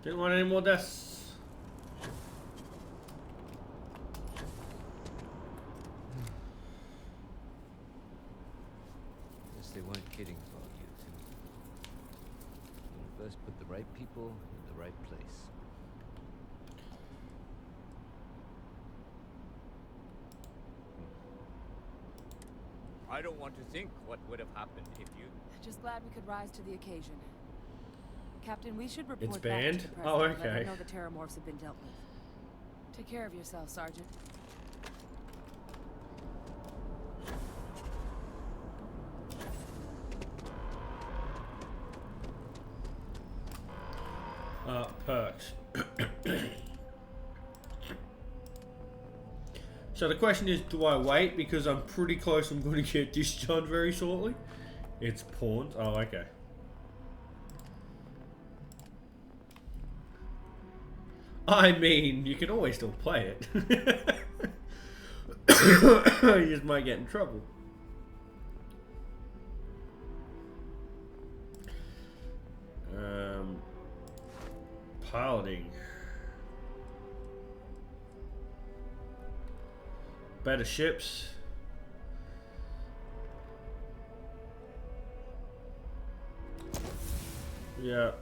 [SPEAKER 1] Didn't want any more deaths.
[SPEAKER 21] Guess they weren't kidding about you two. Universe put the right people in the right place. I don't want to think what would have happened if you...
[SPEAKER 13] Just glad we could rise to the occasion. Captain, we should report
[SPEAKER 1] It's
[SPEAKER 13] back
[SPEAKER 1] banned?
[SPEAKER 13] to the
[SPEAKER 1] Oh,
[SPEAKER 13] president. Let
[SPEAKER 1] okay.
[SPEAKER 13] him know the terramorphs have been dealt with. Take care of yourself, Sergeant.
[SPEAKER 1] Perks. So the question is, do I wait? Because I'm pretty close, I'm going to get discharged very shortly. It's pawned. Oh, okay. I mean, you can always still play it. You just might get in trouble. Piloting. Better ships. Yeah.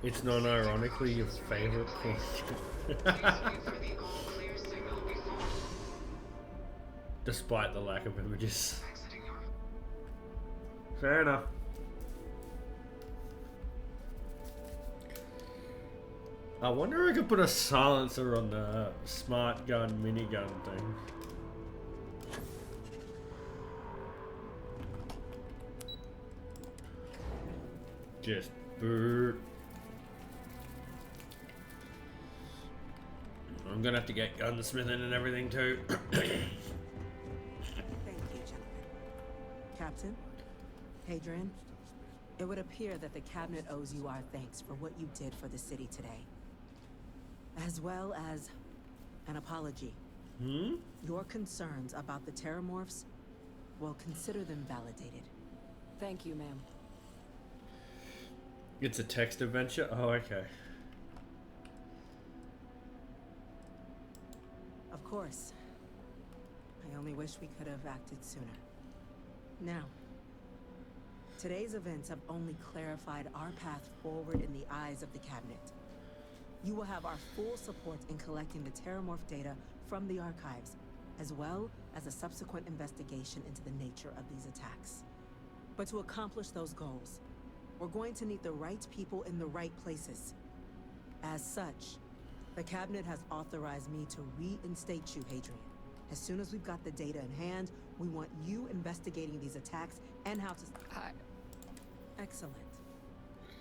[SPEAKER 1] It's non-ironically your favorite thing. Despite the lack of images. Fair enough. I wonder if I could put a silencer on the smart gun minigun thing. Just brrr. I'm gonna have to get gunsmithing and everything too.
[SPEAKER 17] Thank you, gentlemen. Captain, Hadrian, it would appear that the cabinet owes you our thanks for what you did for the city today. As well as an apology.
[SPEAKER 1] Hmm?
[SPEAKER 17] Your concerns about the terramorphs, well, consider them validated.
[SPEAKER 13] Thank you, ma'am.
[SPEAKER 1] It's a text adventure? Oh, okay.
[SPEAKER 17] Of course. I only wish we could have acted sooner. Now, today's events have only clarified our path forward in the eyes of the cabinet. You will have our full support in collecting the terramorph data from the archives, as well as a subsequent investigation into the nature of these attacks. But to accomplish those goals, we're going to need the right people in the right places. As such, the cabinet has authorized me to reinstate you, Hadrian. As soon as we've got the data in hand, we want you investigating these attacks and how to... Excellent.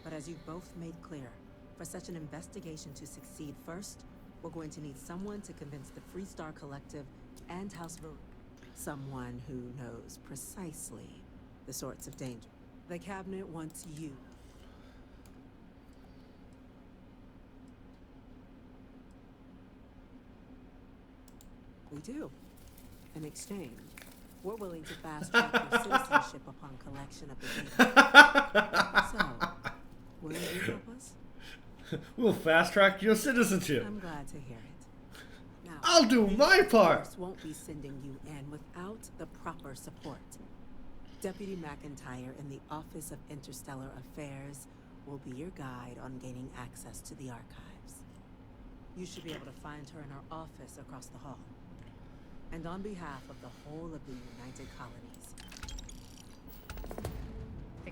[SPEAKER 17] But as you've both made clear, for such an investigation to succeed first, we're going to need someone to convince the Freestar Collective and House Ver... Someone who knows precisely the sorts of danger. The cabinet wants you. We do. In exchange, we're willing to fast-track your citizenship upon collection of the data. So, will you help us?
[SPEAKER 1] We'll fast-track your citizenship.
[SPEAKER 17] I'm glad to hear it. Now,
[SPEAKER 1] I'll do my part.
[SPEAKER 17] Of course, won't be sending you in without the proper support. Deputy McIntyre in the Office of Interstellar Affairs will be your guide on gaining access to the archives. You should be able to find her in her office across the hall. And on behalf of the whole of the United Colonies.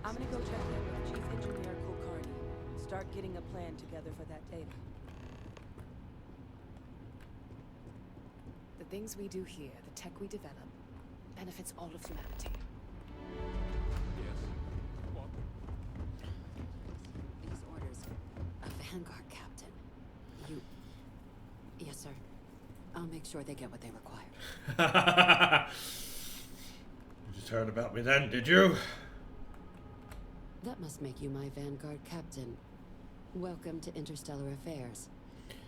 [SPEAKER 13] I'm gonna go check in with Chief Engineer Kulkarni. Start getting a plan together for that data. The things we do here, the tech we develop, benefits all of humanity.
[SPEAKER 3] These orders. A Vanguard captain. You... Yes, sir. I'll make sure they get what they require.
[SPEAKER 1] You just heard about me then, did you?
[SPEAKER 3] That must make you my Vanguard captain. Welcome to Interstellar Affairs.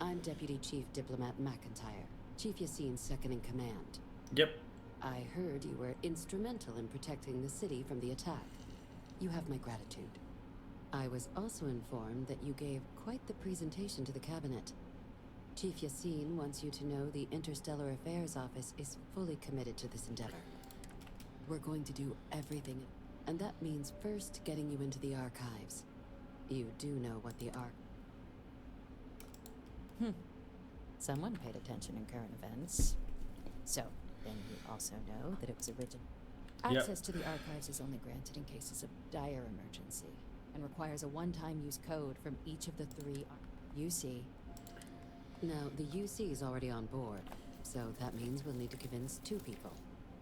[SPEAKER 3] I'm Deputy Chief Diplomat McIntyre, Chief Yassine's second in command.
[SPEAKER 1] Yep.
[SPEAKER 3] I heard you were instrumental in protecting the city from the attack. You have my gratitude. I was also informed that you gave quite the presentation to the cabinet. Chief Yassine wants you to know the Interstellar Affairs Office is fully committed to this endeavor. We're going to do everything, and that means first getting you into the archives. You do know what the
[SPEAKER 8] Someone paid attention in current events. So, then you also know that it was original.
[SPEAKER 1] Yep.
[SPEAKER 8] Access to the archives is only granted in cases of dire emergency, and requires a one-time use code from each of the 3 UC.
[SPEAKER 3] Now, the UC is already on board, so that means we'll need to convince 2 people.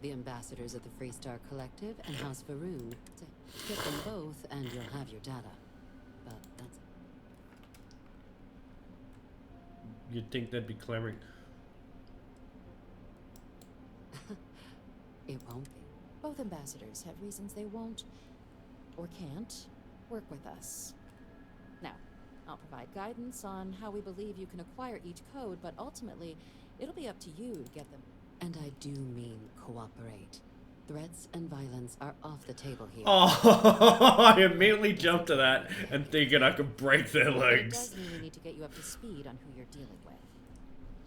[SPEAKER 3] The ambassadors of the Freestar Collective and House Varoon. To get them both, and you'll have your data. But that's...
[SPEAKER 1] You'd think they'd be clamoring.
[SPEAKER 3] It won't be.
[SPEAKER 8] Both ambassadors have reasons they won't, or can't, work with us. Now, I'll provide guidance on how we believe you can acquire each code, but ultimately, it'll be up to you to get them.
[SPEAKER 3] And I do mean cooperate. Threats and violence are off the table here.
[SPEAKER 1] Oh, I immediately jumped to that and thinking I could break their
[SPEAKER 8] But it
[SPEAKER 1] legs.
[SPEAKER 8] does mean we need to get you up to speed on who you're dealing with.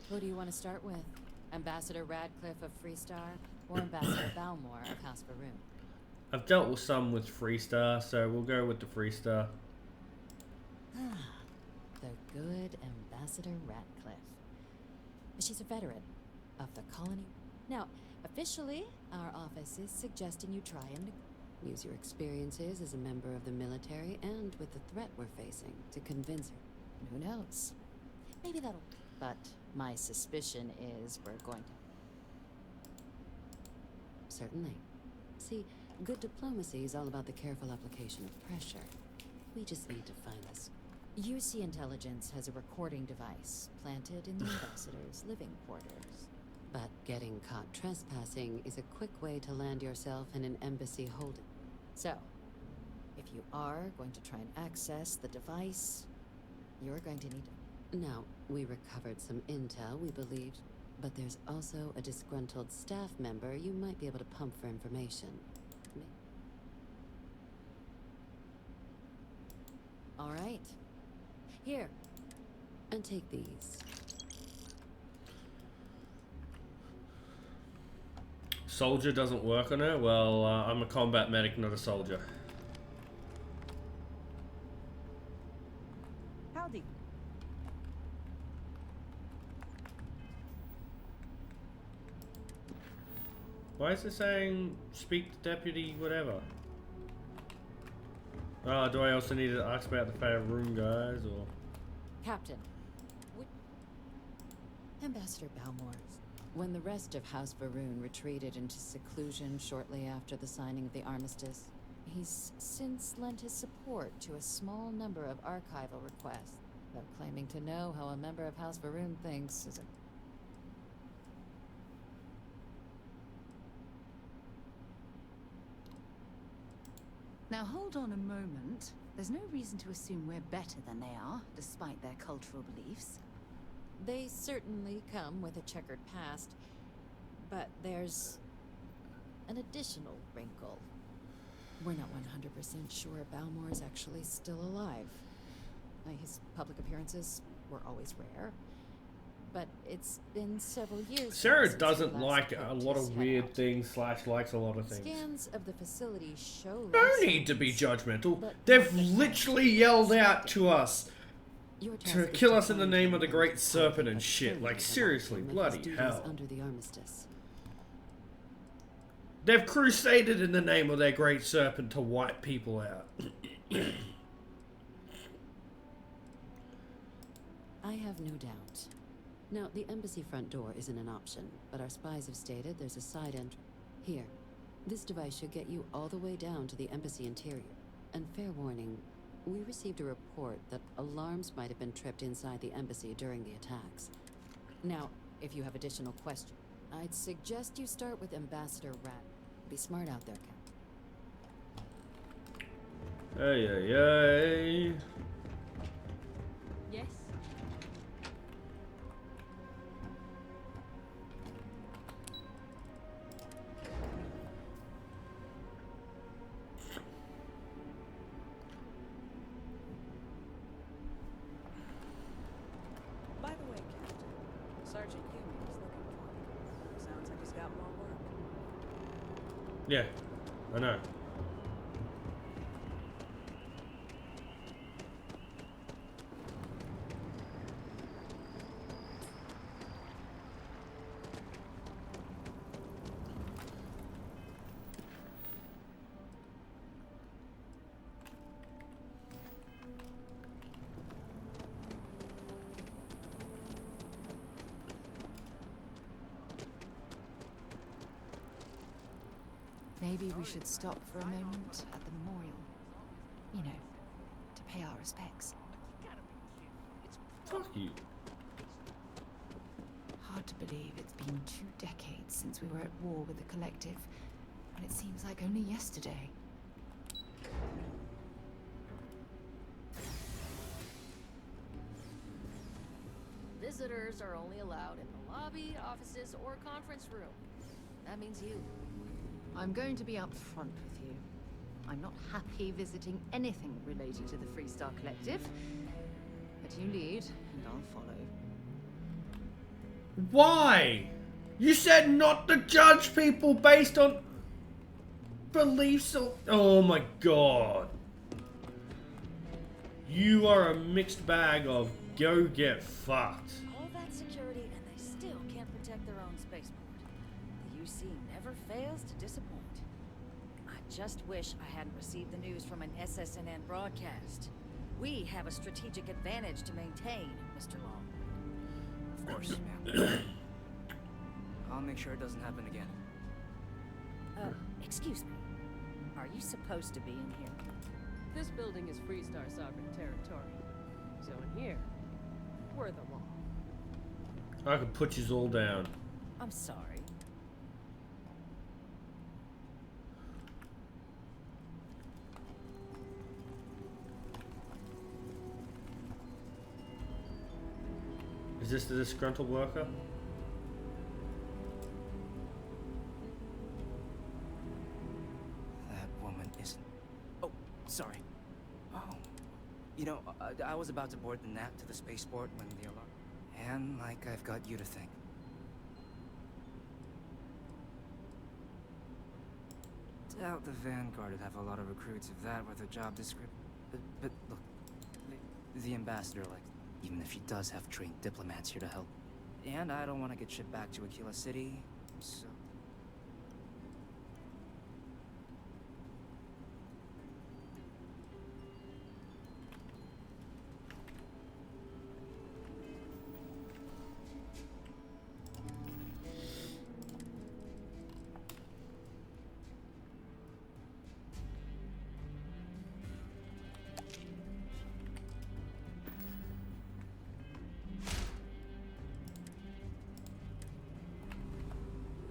[SPEAKER 8] Who do you want to start with? Ambassador Radcliffe of Freestar, or Ambassador Balmore of House Varoon?
[SPEAKER 1] I've dealt with some with Freestar, so we'll go with the Freestar.
[SPEAKER 8] The good Ambassador Radcliffe. She's a veteran of the colony. Now, officially, our office is suggesting you try and
[SPEAKER 3] use your experiences as a member of the military and with the threat we're facing to convince her.
[SPEAKER 8] Who knows? Maybe that'll... But my suspicion is we're going to...
[SPEAKER 3] Certainly. See, good diplomacy is all about the careful application of pressure. We just need to find this.
[SPEAKER 8] UC Intelligence has a recording device planted in the ambassador's living quarters.
[SPEAKER 3] But getting caught trespassing is a quick way to land yourself in an embassy holding.
[SPEAKER 8] So, if you are going to try and access the device, you're going to need to...
[SPEAKER 3] Now, we recovered some intel, we believed, but there's also a disgruntled staff member you might be able to pump for information.
[SPEAKER 8] All right. Here.
[SPEAKER 3] And take these.
[SPEAKER 1] Soldier doesn't work on her? Well, I'm a combat medic, not a soldier.
[SPEAKER 20] Howdy.
[SPEAKER 1] Why is it saying speak to deputy whatever? Do I also need to ask about the fair room guys or?
[SPEAKER 8] Captain. Ambassador Balmore. When the rest of House Varoon retreated into seclusion shortly after the signing of the armistice, he's since lent his support to a small number of archival requests, though claiming to know how a member of House Varoon thinks is a...
[SPEAKER 4] Now hold on a moment. There's no reason to assume we're better than they are, despite their cultural beliefs.
[SPEAKER 8] They certainly come with a checkered past, but there's an additional wrinkle. We're not 100% sure Balmore is actually still alive. His public appearances were always rare, but it's been several years.
[SPEAKER 1] Sarah doesn't like a lot of weird things / likes a lot of things.
[SPEAKER 8] Scans of the facility show...
[SPEAKER 1] No need to be judgmental. They've literally yelled out to us to kill us in the name of the Great Serpent and shit. Like, seriously, bloody hell.
[SPEAKER 3] Under the armistice.
[SPEAKER 1] They've crusaded in the name of their Great Serpent to wipe people out.
[SPEAKER 3] I have no doubt. Now, the embassy front door isn't an option, but our spies have stated there's a side entry. Here, this device should get you all the way down to the embassy interior. And fair warning, we received a report that alarms might have been tripped inside the embassy during the attacks.
[SPEAKER 8] Now, if you have additional questions, I'd suggest you start with Ambassador Rat. Be smart out there, Captain.
[SPEAKER 1] Ay, ay, ay.
[SPEAKER 20] Yes?
[SPEAKER 1] Yeah, I know.
[SPEAKER 4] Maybe we should stop for a moment at the memorial. You know, to pay our respects.
[SPEAKER 1] Fuck you.
[SPEAKER 4] Hard to believe it's been 2 decades since we were at war with the Collective, and it seems like only yesterday.
[SPEAKER 8] Visitors are only allowed in the lobby, offices, or conference room. That means you.
[SPEAKER 4] I'm going to be upfront with you. I'm not happy visiting anything related to the Freestar Collective. But you lead, and I'll follow.
[SPEAKER 1] Why? You said not to judge people based on beliefs or... Oh my god. You are a mixed bag of go get fucked.
[SPEAKER 9] All that security and they still can't protect their own spaceport. The UC never fails to disappoint. I just wish I hadn't received the news from an SSNN broadcast. We have a strategic advantage to maintain, Mr. Long.
[SPEAKER 7] Of course, ma'am. I'll make sure it doesn't happen again.
[SPEAKER 9] Excuse me. Are you supposed to be in here?
[SPEAKER 22] This building is Freestar sovereign territory. So in here, we're the law.
[SPEAKER 1] I could put you all down.
[SPEAKER 9] I'm sorry.
[SPEAKER 1] Is this the disgruntled worker?
[SPEAKER 7] That woman isn't... Oh, sorry. Oh. You know, I was about to board the NAP to the spaceport when the alarm... And like I've got you to thank. Doubt the Vanguard would have a lot of recruits if that were the job description. But look, the ambassador, like, even if he does have trained diplomats here to help. And I don't want to get shipped back to Aquila City, so...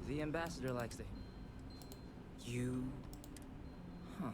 [SPEAKER 7] The ambassador likes to... You... Huh,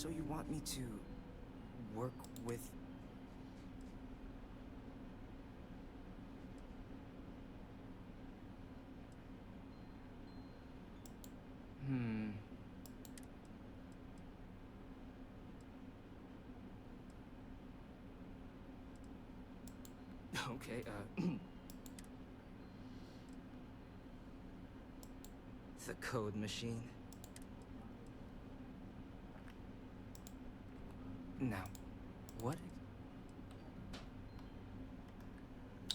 [SPEAKER 7] So you want me to work with... Okay, the code machine. Now, what?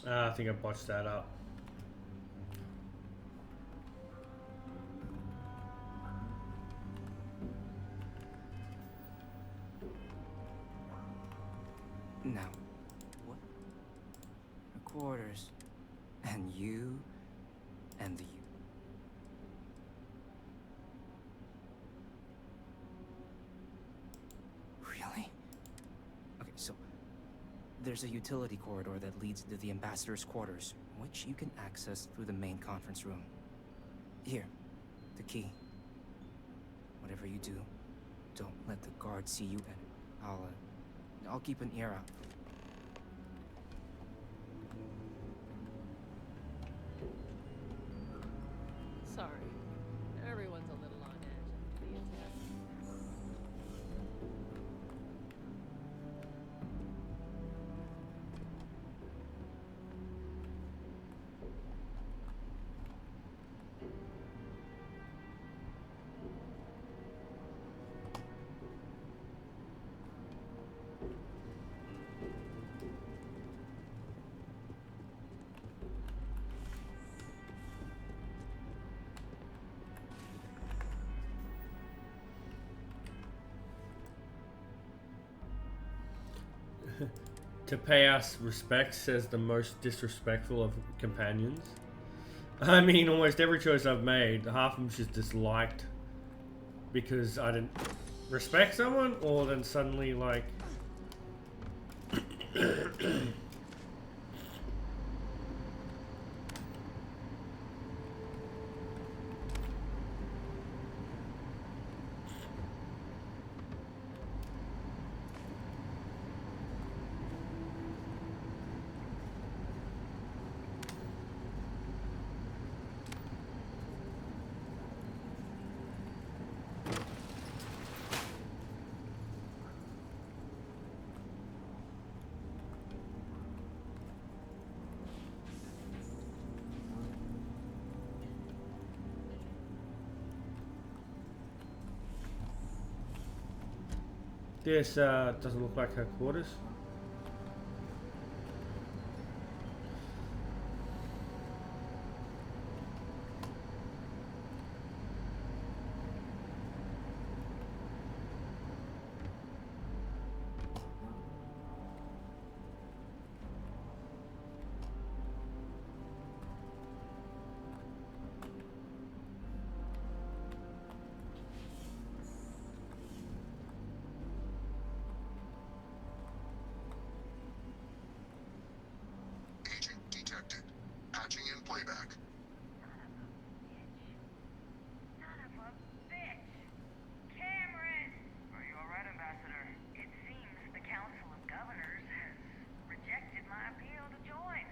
[SPEAKER 1] I think I botched that up.
[SPEAKER 7] Now, what? The quarters. And you, and the you. Really? Okay, so there's a utility corridor that leads to the ambassador's quarters, which you can access through the main conference room. Here, the key. Whatever you do, don't let the guards see you, and I'll keep an ear out.
[SPEAKER 22] Sorry. Everyone's a little on edge. The attack.
[SPEAKER 1] To pay us respect, says the most disrespectful of companions. I mean, almost every choice I've made, half of them just disliked because I didn't respect someone, or then suddenly like this doesn't look like her quarters.
[SPEAKER 2] Agent detected. Patching in playback.
[SPEAKER 6] Are you alright, Ambassador? It seems the Council of Governors has rejected my appeal to join.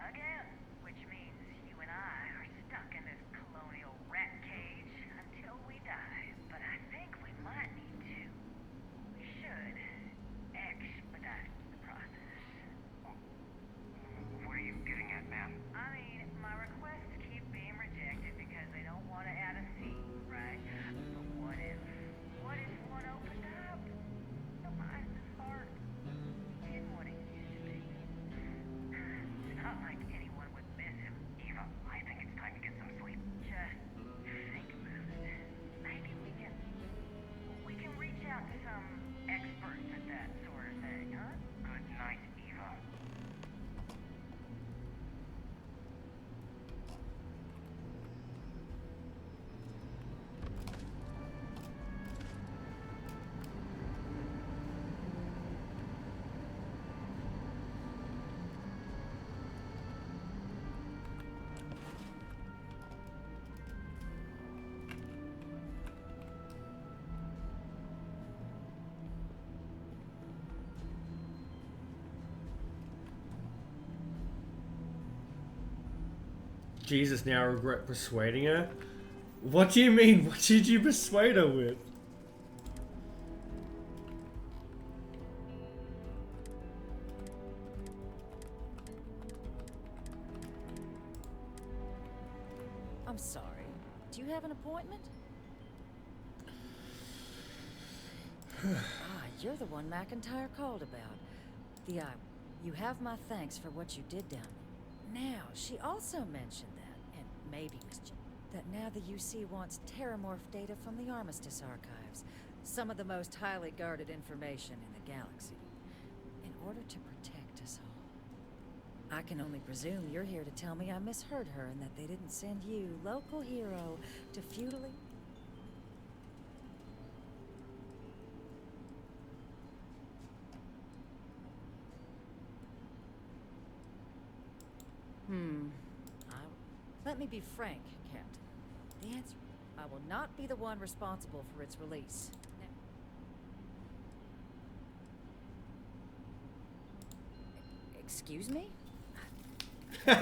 [SPEAKER 6] Again. Which means you and I are stuck in this colonial rat cage until we die. But I think we might need to. We should expedite the process.
[SPEAKER 2] What are you getting at, ma'am?
[SPEAKER 6] I mean, my requests keep being rejected because they don't want to add a seat, right? But what if one opened up? The mind is hard. In what it used to be. It's not like anyone would miss him.
[SPEAKER 2] Eva, I think it's time to get some sleep.
[SPEAKER 6] Just think about it. Maybe we can reach out to some experts at that sort of thing, huh?
[SPEAKER 2] Good night, Eva.
[SPEAKER 1] Jesus, now I regret persuading her? What do you mean? What did you persuade her with?
[SPEAKER 9] I'm sorry. Do you have an appointment? You're the one McIntyre called about. You have my thanks for what you did down there. Now, she also mentioned that, and maybe that now the UC wants terramorph data from the Armistice archives. Some of the most highly guarded information in the galaxy. In order to protect us all. I can only presume you're here to tell me I misheard her and that they didn't send you, local hero, to futilely... Let me be frank, Captain. The answer... I will not be the one responsible for its release. Excuse me? No,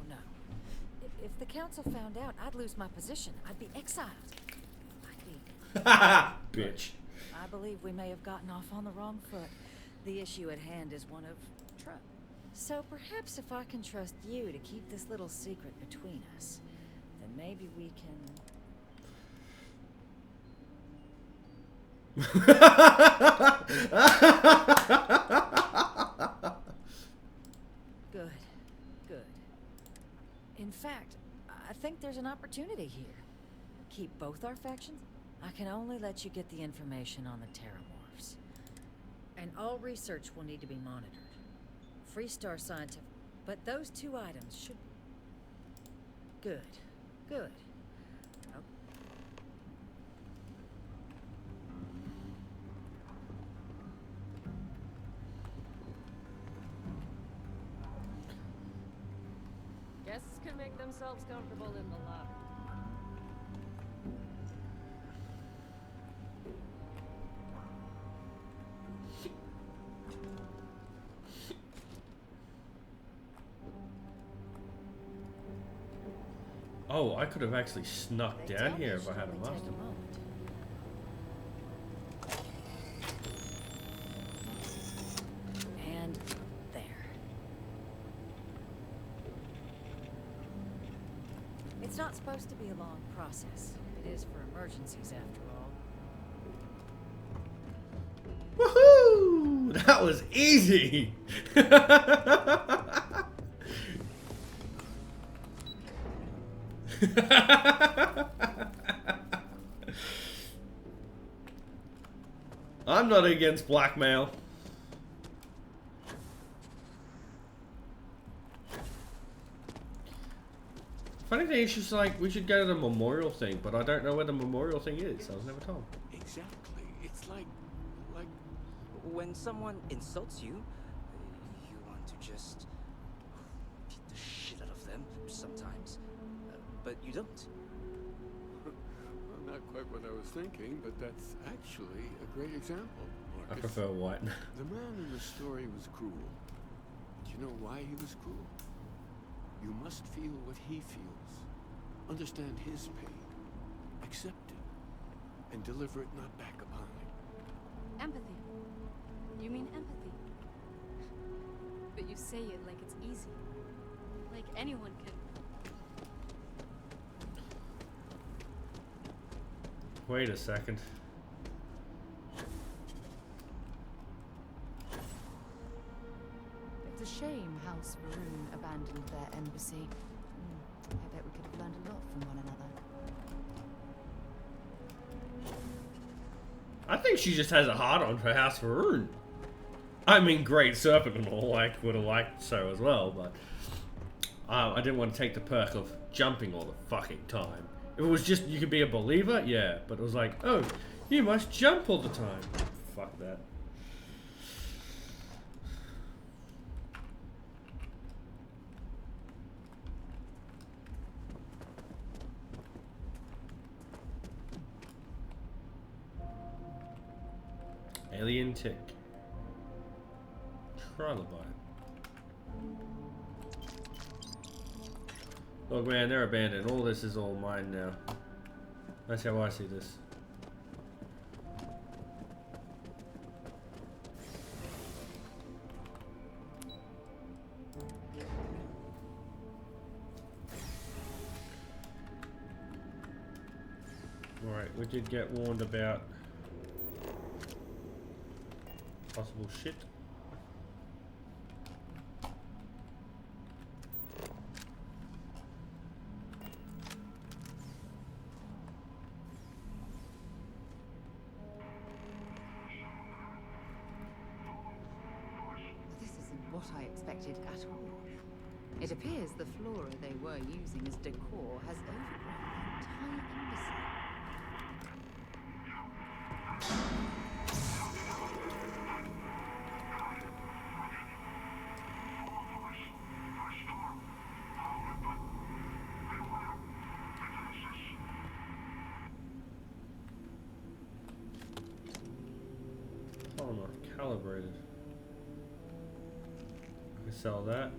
[SPEAKER 9] no. If the council found out, I'd lose my position. I'd be exiled.
[SPEAKER 1] Bitch.
[SPEAKER 9] I believe we may have gotten off on the wrong foot. The issue at hand is one of trust. So perhaps if I can trust you to keep this little secret between us, then maybe we can... Good. Good. In fact, I think there's an opportunity here. Keep both our factions? I can only let you get the information on the terraforms. And all research will need to be monitored. Freestar scientific... But those two items should... Good. Good. Oh.
[SPEAKER 22] Guests can make themselves comfortable in the lobby.
[SPEAKER 1] Oh, I could have actually snuck down here if I had a master.
[SPEAKER 9] And there. It's not supposed to be a long process. It is for emergencies, after all.
[SPEAKER 1] Woohoo! That was easy! I'm not against blackmail. Funny thing is, she's like, we should go to the memorial thing, but I don't know where the memorial thing is. I was never told.
[SPEAKER 7] Exactly. It's like when someone insults you, you want to just beat the shit out of them sometimes, but you don't.
[SPEAKER 11] Well, not quite what I was thinking, but that's actually a great example, Marcus.
[SPEAKER 1] I prefer white.
[SPEAKER 11] The man in the story was cruel. Do you know why he was cruel? You must feel what he feels, understand his pain, accept it, and deliver it not back upon him.
[SPEAKER 15] Empathy. You mean empathy? But you say it like it's easy. Like anyone can.
[SPEAKER 1] Wait a second.
[SPEAKER 4] It's a shame House Varun abandoned their embassy. I bet we could have learned a lot from one another.
[SPEAKER 1] I think she just has a heart on for House Varun. I mean, Great Serpent and all, like, would have liked so as well, but I didn't want to take the perk of jumping all the fucking time. If it was just you could be a believer, yeah, but it was like, oh, you must jump all the time. Fuck that. Alien tick. Trilobite. Look, man, they're abandoned. All this is all mine now. That's how I see this. Alright, we did get warned about possible shit.
[SPEAKER 4] This isn't what I expected at all. It appears the flora they were using as decor has overgrown the entire embassy.
[SPEAKER 1] calibrated. I can sell that.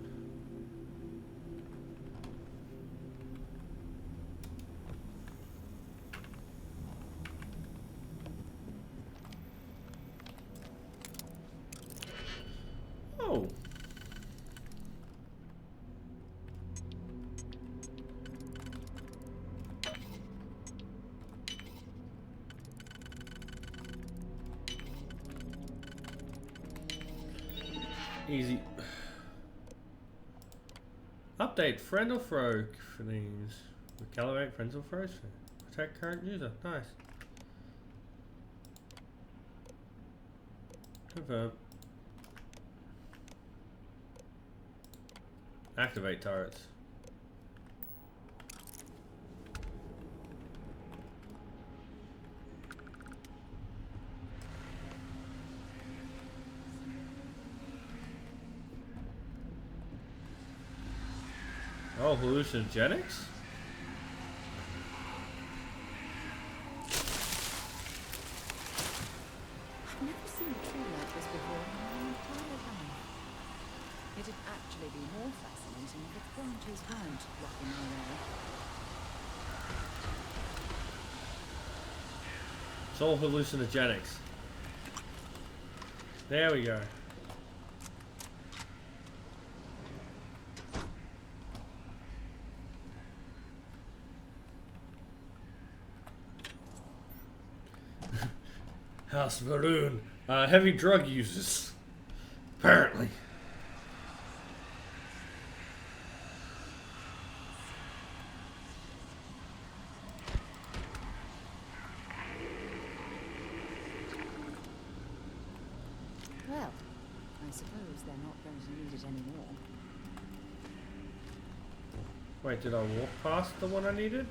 [SPEAKER 1] Oh. Easy. Update friend or foe names. Recalibrate friends or foes. Protect current user. Nice. Confirm. Activate turrets. Oh, hallucinogenics?
[SPEAKER 4] I've never seen a tree like this before in my entire life. It'd actually be more fascinating if its branches weren't blocking my way.
[SPEAKER 1] It's all hallucinogenics. There we go. House Varun. Heavy drug users. Apparently.
[SPEAKER 4] Well, I suppose they're not going to need it anymore.
[SPEAKER 1] Wait, did I walk past the one I needed?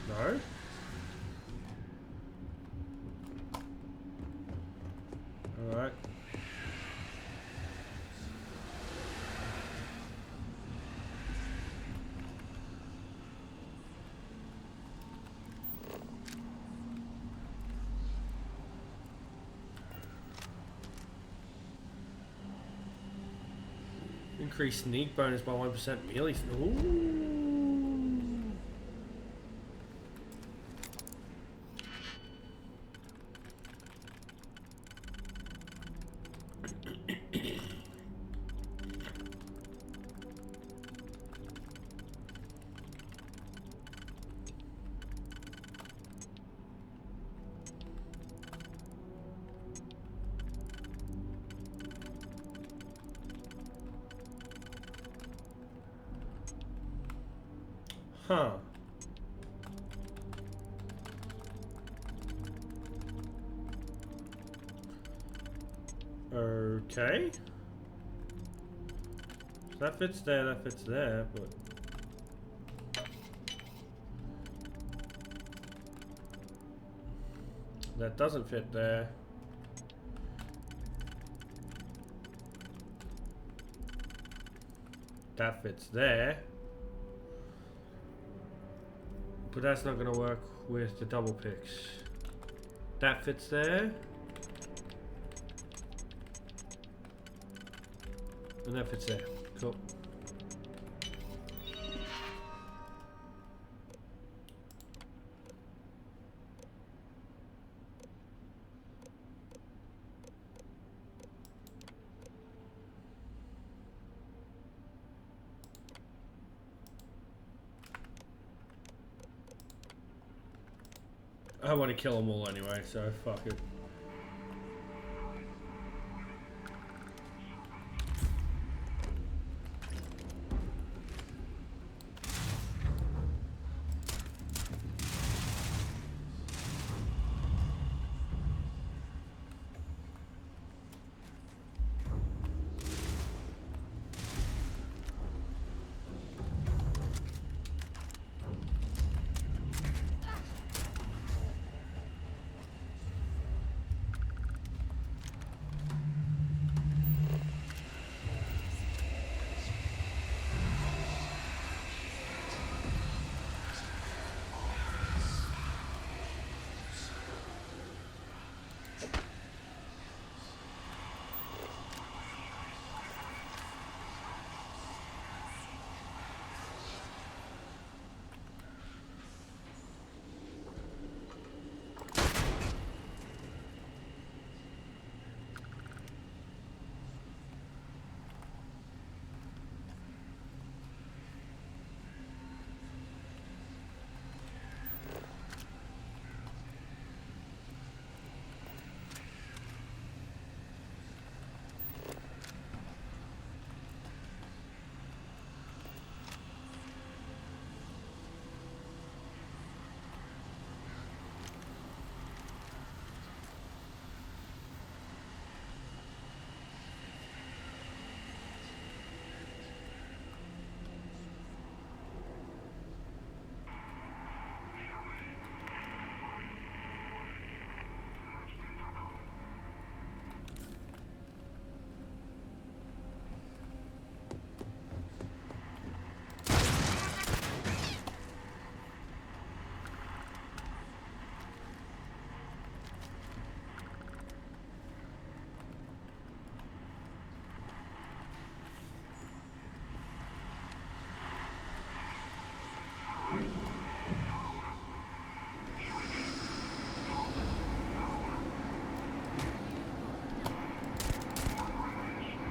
[SPEAKER 1] No? Alright. Increase sneak bonus by 1% melee. Ooh. Huh. Okay. That fits there, but... that doesn't fit there. That fits there. But that's not going to work with the double picks. That fits there. And that fits there. Cool. I want to kill them all anyway, so fuck it.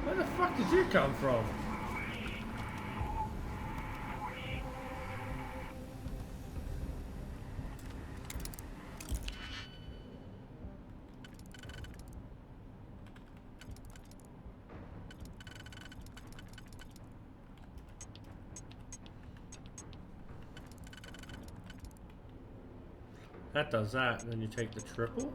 [SPEAKER 1] Where the fuck did you come from? That does that, and then you take the triple.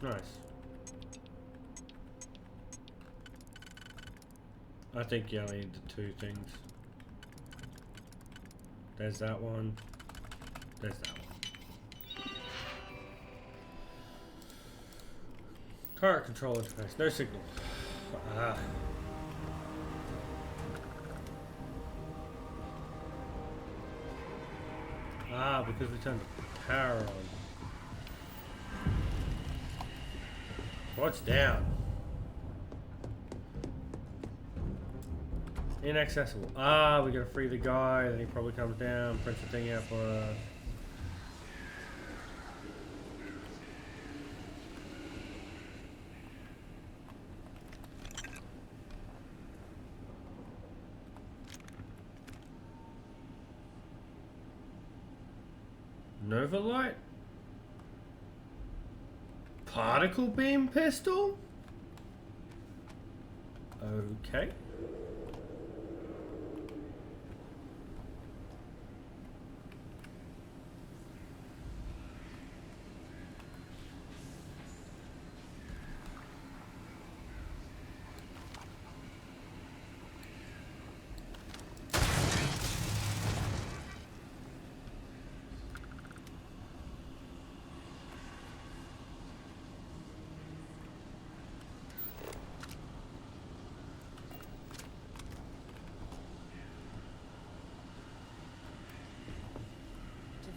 [SPEAKER 1] Nice. I think you only need the two things. There's that one. There's that one. Turret control interface. No signal. Ah. Ah, because we turned the power on. What's down? Inaccessible. Ah, we gotta free the guy, then he probably comes down, prints the thing out for us. Nova light? Particle beam pistol? Okay.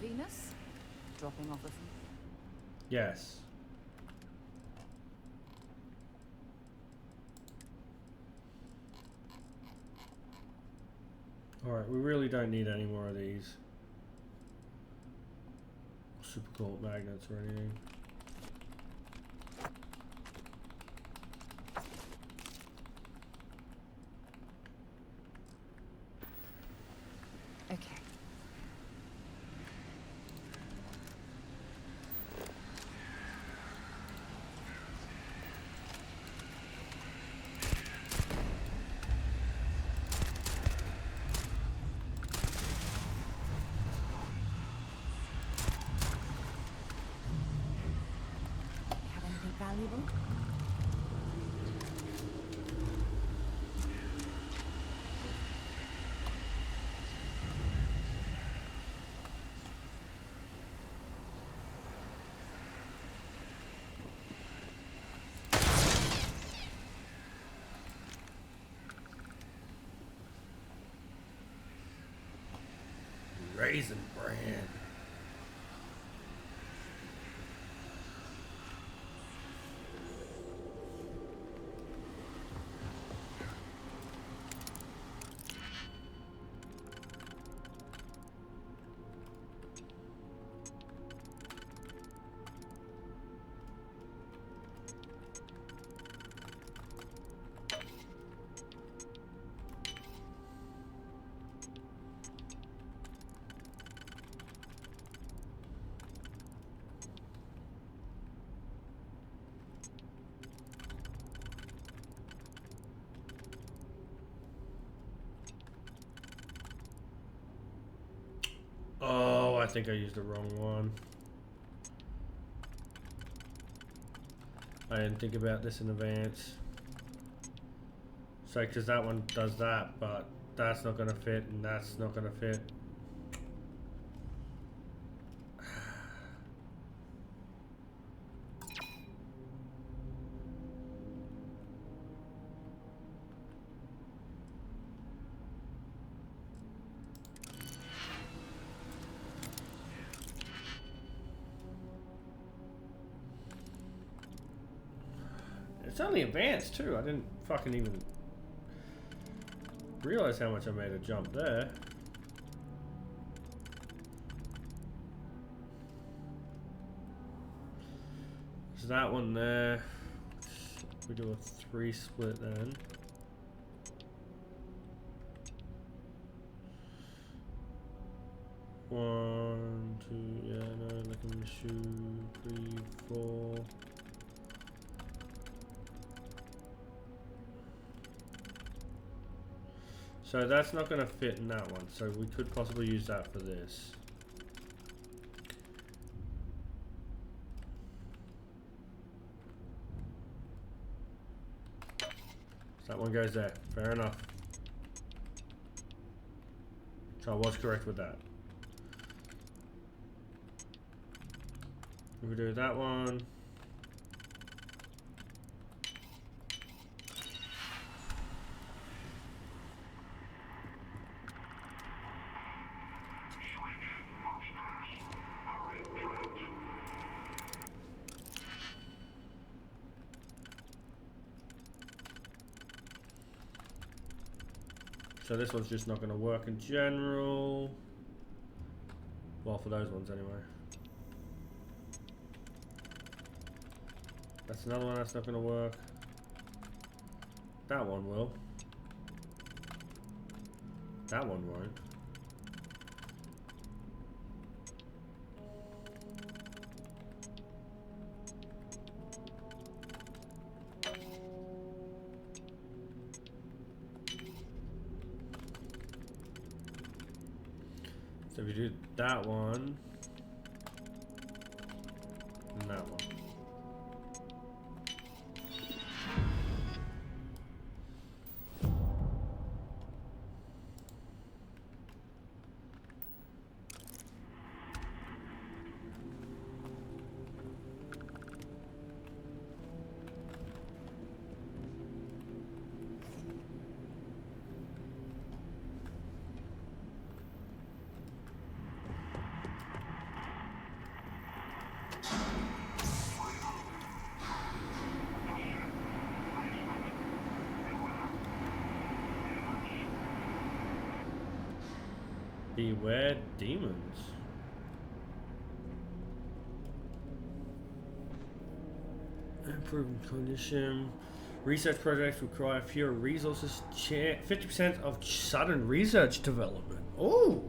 [SPEAKER 4] Venus? Dropping off a few.
[SPEAKER 1] Yes. Alright, we really don't need any more of these super cool magnets or anything.
[SPEAKER 4] Okay. Valuable?
[SPEAKER 1] Raisin Bran. Oh, I think I used the wrong one. I didn't think about this in advance. So, because that one does that, but that's not going to fit, and that's not going to fit. It's only advanced too. I didn't fucking even realize how much I made a jump there. So that one there. We do a 3 split then. One, two, yeah, no, look at me shoot. 3, 4. So that's not going to fit in that one, so we could possibly use that for this. So that one goes there, fair enough. So I was correct with that. We do that one. So this one's just not going to work in general. Well, for those ones anyway. That's another one that's not going to work. That one will. That one won't. So if you do that one, and that one. Beware demons. Improving condition. Research projects require fewer resources. 50% of sudden research development. Oh!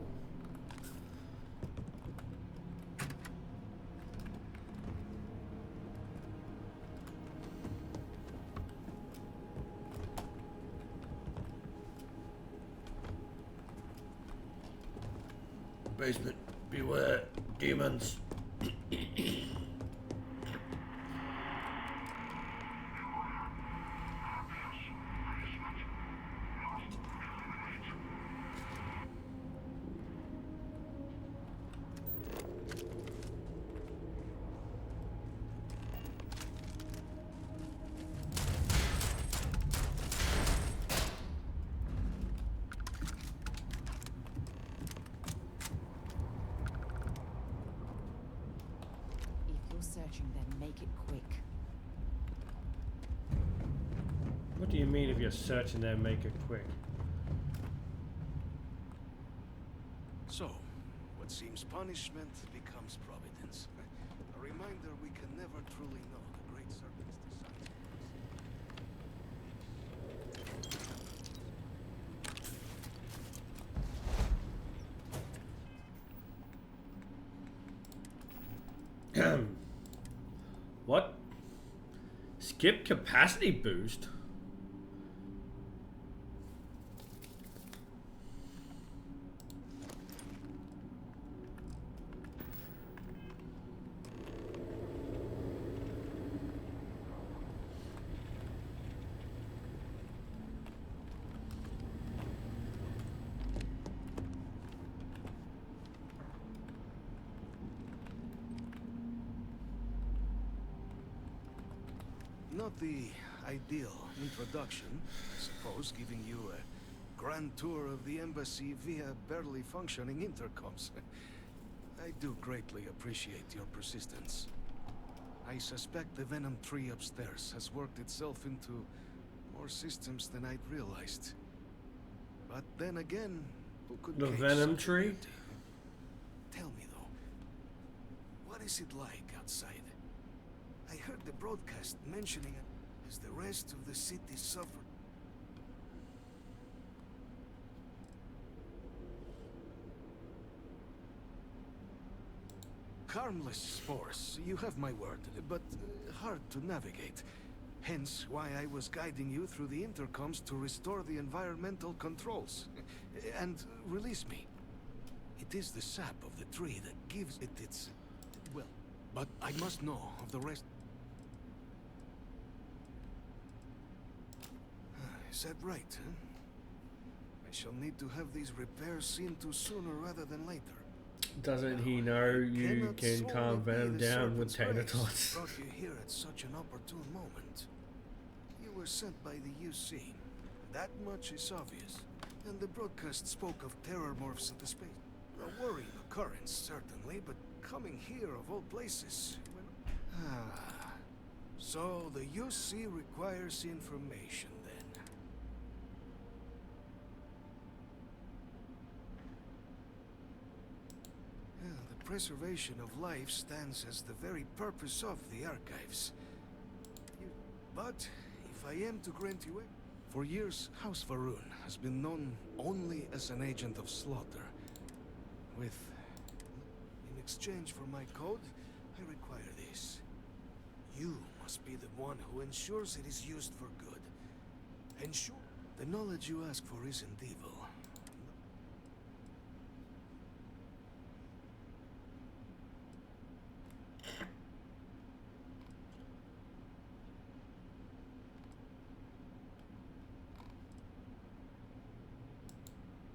[SPEAKER 1] Basement, beware demons.
[SPEAKER 9] Searching, then make it quick.
[SPEAKER 1] What do you mean if you're searching there, make it quick?
[SPEAKER 12] So, what seems punishment becomes providence. A reminder we can never truly know the great serpent's
[SPEAKER 1] design. What? Skip capacity boost?
[SPEAKER 12] Not the ideal introduction, I suppose, giving you a grand tour of the embassy via barely functioning intercoms. I do greatly appreciate your persistence. I suspect the Venom tree upstairs has worked itself into more systems than I'd realized. But then again, who could
[SPEAKER 1] The
[SPEAKER 12] cage
[SPEAKER 1] Venom
[SPEAKER 12] such a
[SPEAKER 1] tree?
[SPEAKER 12] beauty? Tell me though, what is it like outside? I heard the broadcast mentioning it as the rest of the city suffered. Harmless spores, you have my word, but hard to navigate. Hence why I was guiding you through the intercoms to restore the environmental controls. And release me. It is the sap of the tree that gives it its... well, but I must know of the rest. Is that right, huh? I shall need to have these repairs seen to sooner rather than later.
[SPEAKER 1] Doesn't he know you can calm Venom down with tater tots?
[SPEAKER 12] Brought you here at such an opportune moment. You were sent by the UC. That much is obvious. And the broadcast spoke of terror morphs at the space. A worrying occurrence, certainly, but coming here of all places. So the UC requires information then. The preservation of life stands as the very purpose of the archives. But if I am to grant you it, for years House Varun has been known only as an agent of slaughter. In exchange for my code, I require this. You must be the one who ensures it is used for good. Ensure the knowledge you ask for isn't evil.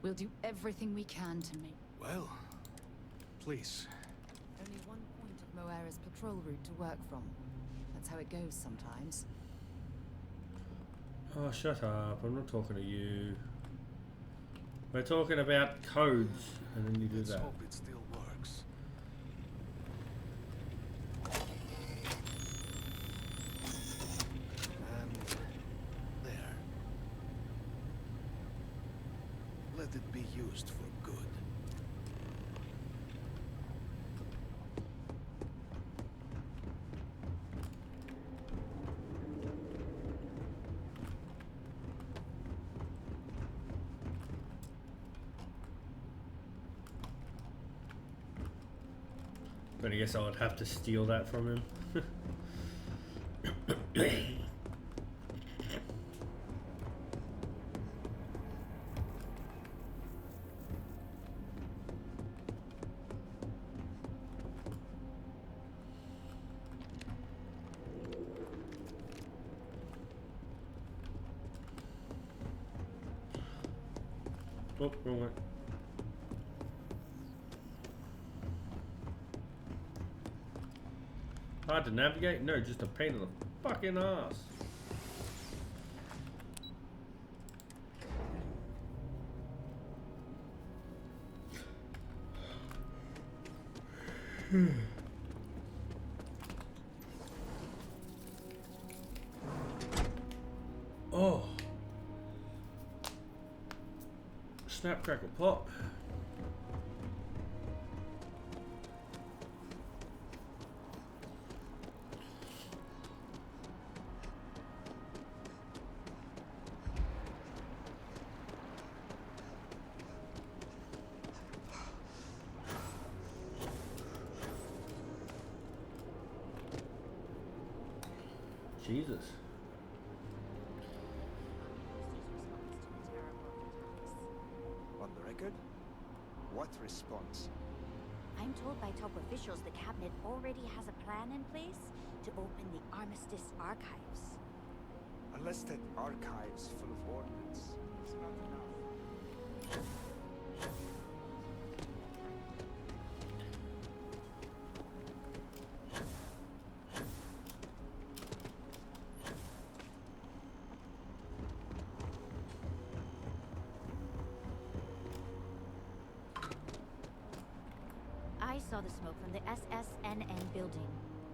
[SPEAKER 4] We'll do everything we can to make...
[SPEAKER 12] Well, please.
[SPEAKER 4] Only one point of Moira's patrol route to work from. That's how it goes sometimes.
[SPEAKER 1] Oh, shut up. I'm not talking to you. We're talking about codes, and then you do
[SPEAKER 12] Let's
[SPEAKER 1] that.
[SPEAKER 12] hope it still works. And there. Let it be used for good.
[SPEAKER 1] But I guess I would have to steal that from him. Oh, wrong way. Hard to navigate? No, just a pain in the fucking ass. Oh. Snap, crackle, pop. Jesus.
[SPEAKER 5] On the record? What response?
[SPEAKER 16] I'm told by top officials the cabinet already has a plan in place to open the Armistice archives.
[SPEAKER 5] Unless that archive's full of ordnance, it's not enough.
[SPEAKER 16] I saw the smoke from the SSNN building.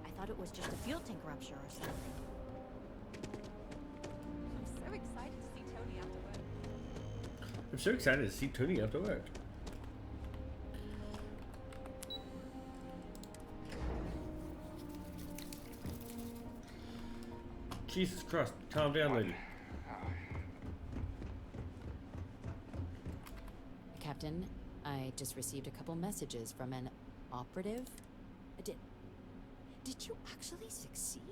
[SPEAKER 16] I thought it was just a fuel tank rupture or something.
[SPEAKER 15] I'm so excited to see Tony after work.
[SPEAKER 1] I'm so excited to see Tony after work. Jesus Christ, calm down, lady.
[SPEAKER 3] Captain, I just received a couple messages from an operative. Did you actually succeed?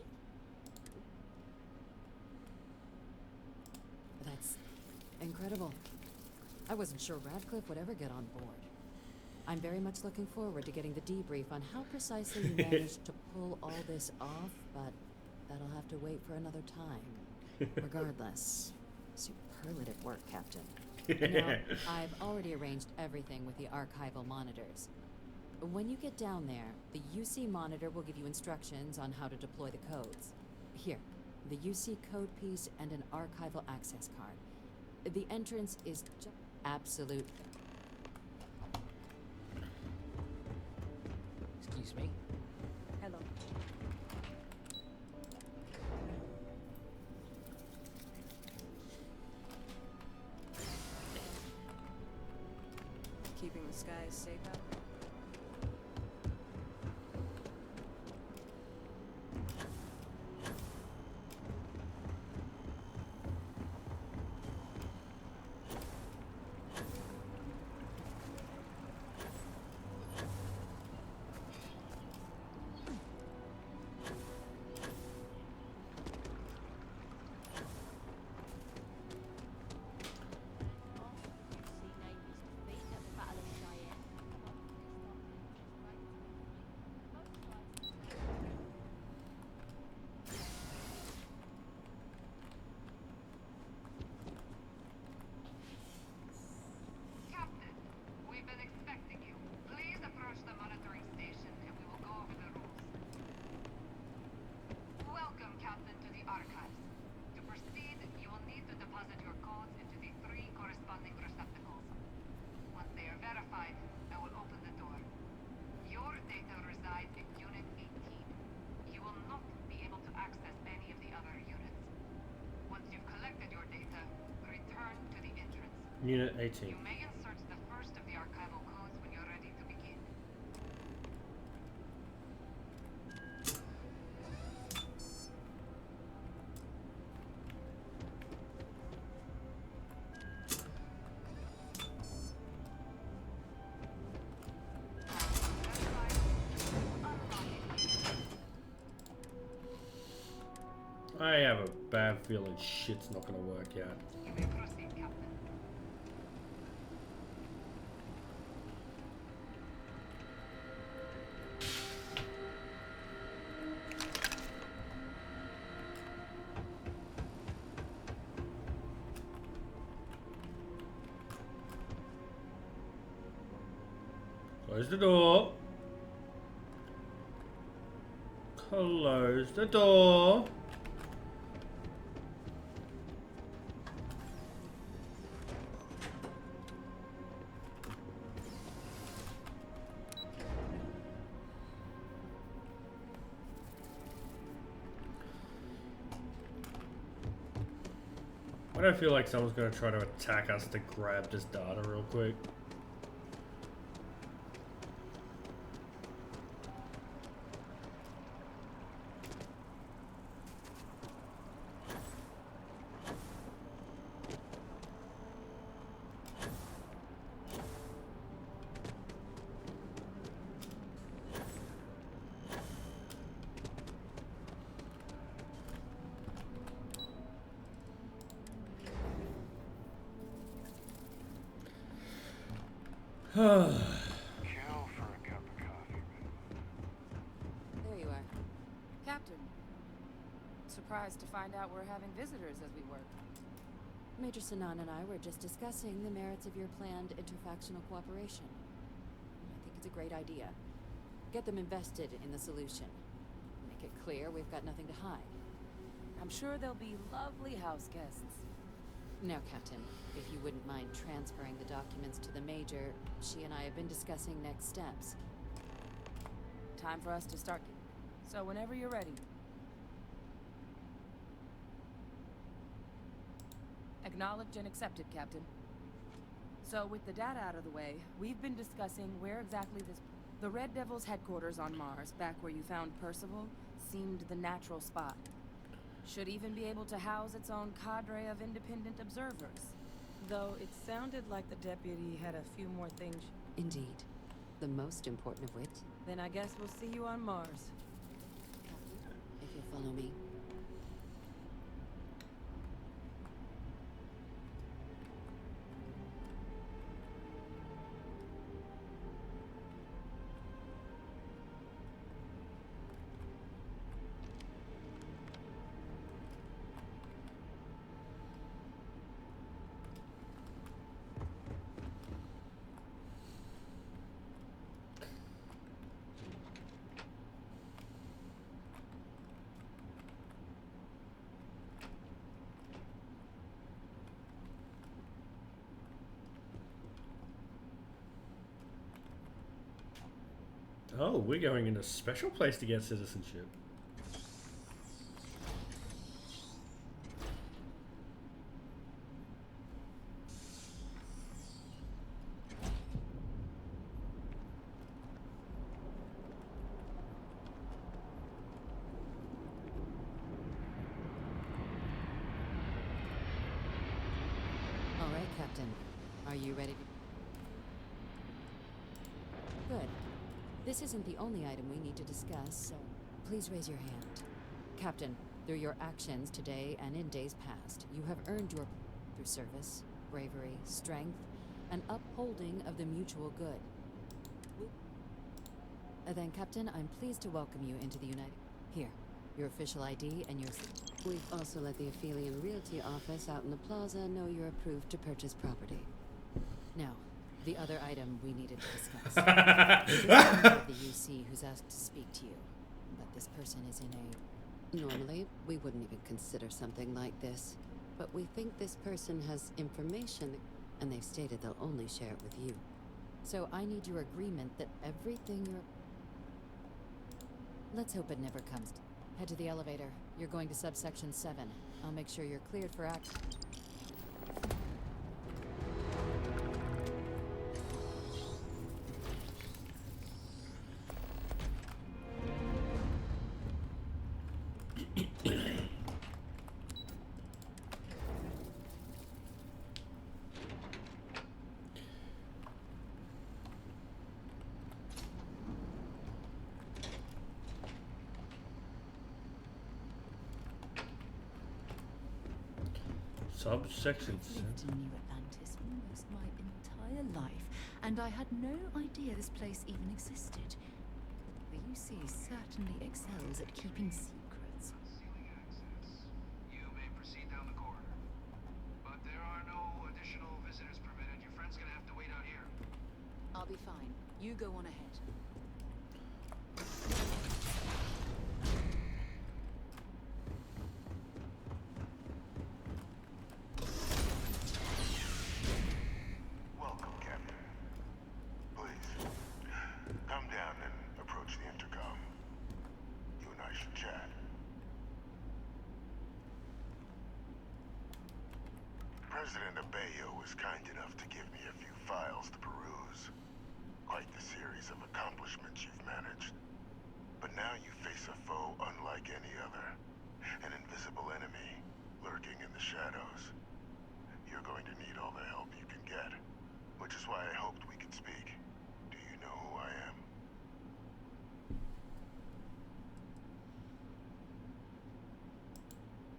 [SPEAKER 3] That's incredible. I wasn't sure Radcliffe would ever get on board. I'm very much looking forward to getting the debrief on how precisely you managed to pull all this off, but that'll have to wait for another time. Regardless, superlative work, Captain. Now, I've already arranged everything with the archival monitors. When you get down there, the UC monitor will give you instructions on how to deploy the codes. Here, the UC code piece and an archival access card. The entrance is just absolute.
[SPEAKER 10] Excuse me.
[SPEAKER 13] Hello. Keeping the skies safe out there.
[SPEAKER 1] Unit 18.
[SPEAKER 6] You may insert the first of the archival codes when you're ready to begin.
[SPEAKER 1] I have a bad feeling shit's not gonna work out.
[SPEAKER 6] You may proceed, Captain.
[SPEAKER 1] Close the door. Close the door. Why do I feel like someone's gonna try to attack us to grab this data real quick?
[SPEAKER 13] Kill for a cup of coffee. There you are. Captain. Surprised to find out we're having visitors as we work.
[SPEAKER 3] Major Sinan and I were just discussing the merits of your planned interfactional cooperation. I think it's a great idea. Get them invested in the solution. Make it clear we've got nothing to hide.
[SPEAKER 13] I'm sure they'll be lovely house guests.
[SPEAKER 3] Now, Captain, if you wouldn't mind transferring the documents to the Major, she and I have been discussing next steps.
[SPEAKER 13] Time for us to start. So whenever you're ready. Acknowledged and accepted, Captain. So with the data out of the way, we've been discussing where exactly this... The Red Devil's headquarters on Mars, back where you found Percival, seemed the natural spot. Should even be able to house its own cadre of independent observers. Though it sounded like the deputy had a few more things...
[SPEAKER 3] Indeed. The most important of which...
[SPEAKER 13] Then I guess we'll see you on Mars.
[SPEAKER 3] If you follow me.
[SPEAKER 1] Oh, we're going in a special place to get citizenship.
[SPEAKER 3] All right, Captain. Are you ready to... Good. This isn't the only item we need to discuss, so please raise your hand. Captain, through your actions today and in days past, you have earned your... through service, bravery, strength, and upholding of the mutual good. Then, Captain, I'm pleased to welcome you into the United... Here, your official ID and your... We've also let the Aphelion Realty office out in the plaza know you're approved to purchase property. Now, the other item we needed to discuss. This is the UC who's asked to speak to you, but this person is in a... Normally, we wouldn't even consider something like this, but we think this person has information, and they've stated they'll only share it with you. So I need your agreement that everything you're... Let's hope it never comes. Head to the elevator. You're going to subsection 7. I'll make sure you're cleared for action.
[SPEAKER 1] Subsection
[SPEAKER 4] I've lived in New Atlantis almost my entire life, and I had no idea this place even existed. The UC certainly excels at keeping secrets.
[SPEAKER 10] You may proceed down the corridor. But there are no additional visitors permitted. Your friend's gonna have to wait out here.
[SPEAKER 4] I'll be fine. You go on ahead.
[SPEAKER 2] Welcome, Captain. Please, come down and approach the intercom. You and I should chat. President Abeyo was kind enough to give me a few files to peruse. Quite the series of accomplishments you've managed. But now you face a foe unlike any other. An invisible enemy, lurking in the shadows. You're going to need all the help you can get. Which is why I hoped we could speak. Do you know who I am?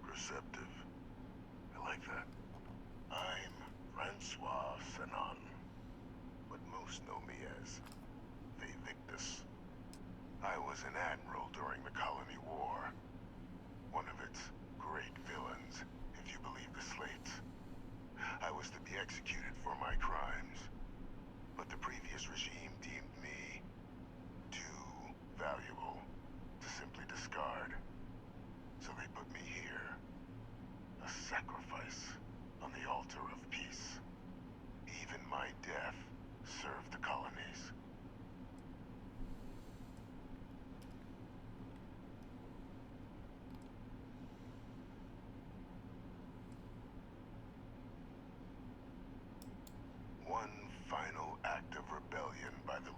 [SPEAKER 2] Receptive. I like that. I'm Francois Sanon, but most know me as Victus. I was an admiral during the Colony War. One of its great villains, if you believe the slates. I was to be executed for my crimes, but the previous regime deemed me too valuable to simply discard. So they put me here, a sacrifice on the altar of peace. Even my death served the colonies.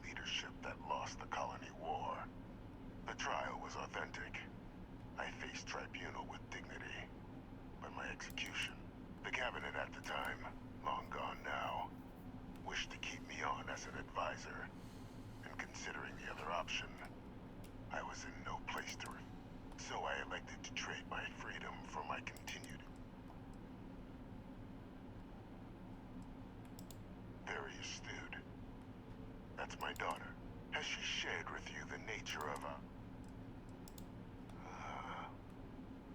[SPEAKER 2] leadership that lost the colony war. The trial was authentic. I faced tribunal with dignity. But my execution, the cabinet at the time, long gone now, wished to keep me on as an advisor. And considering the other option, I was in no place to so I elected to trade my freedom for my continued. Very astute. That's my daughter. Has she shared with you the nature of a...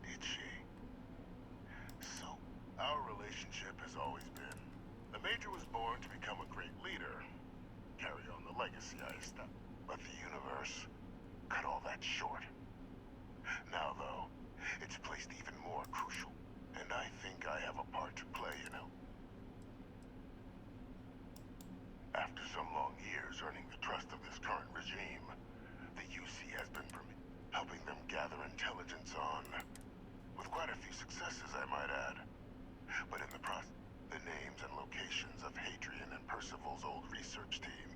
[SPEAKER 2] did she? So, our relationship has always been... The Major was born to become a great leader. Carry on the legacy I established. But the universe cut all that short. Now, though, it's placed even more crucial, and I think I have a part to play in it. After some long years earning the trust of this current regime, the UC has been helping them gather intelligence on, with quite a few successes, I might add. But in the process, the names and locations of Hadrian and Percival's old research team.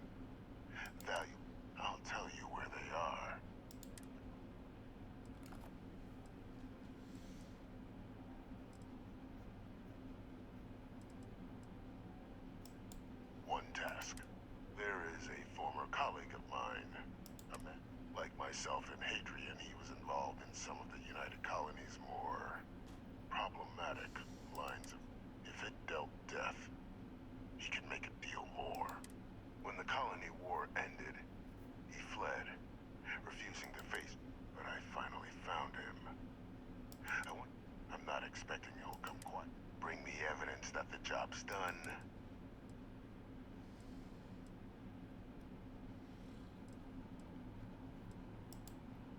[SPEAKER 2] I'll tell you where they are. One task. There is a former colleague of mine. A man like myself and Hadrian, he was involved in some of the United Colony's more problematic lines of... If it dealt death, he could make a deal more. When the colony war ended, he fled, refusing to face... But I finally found him. I'm not expecting he'll come quite. Bring me evidence that the job's done.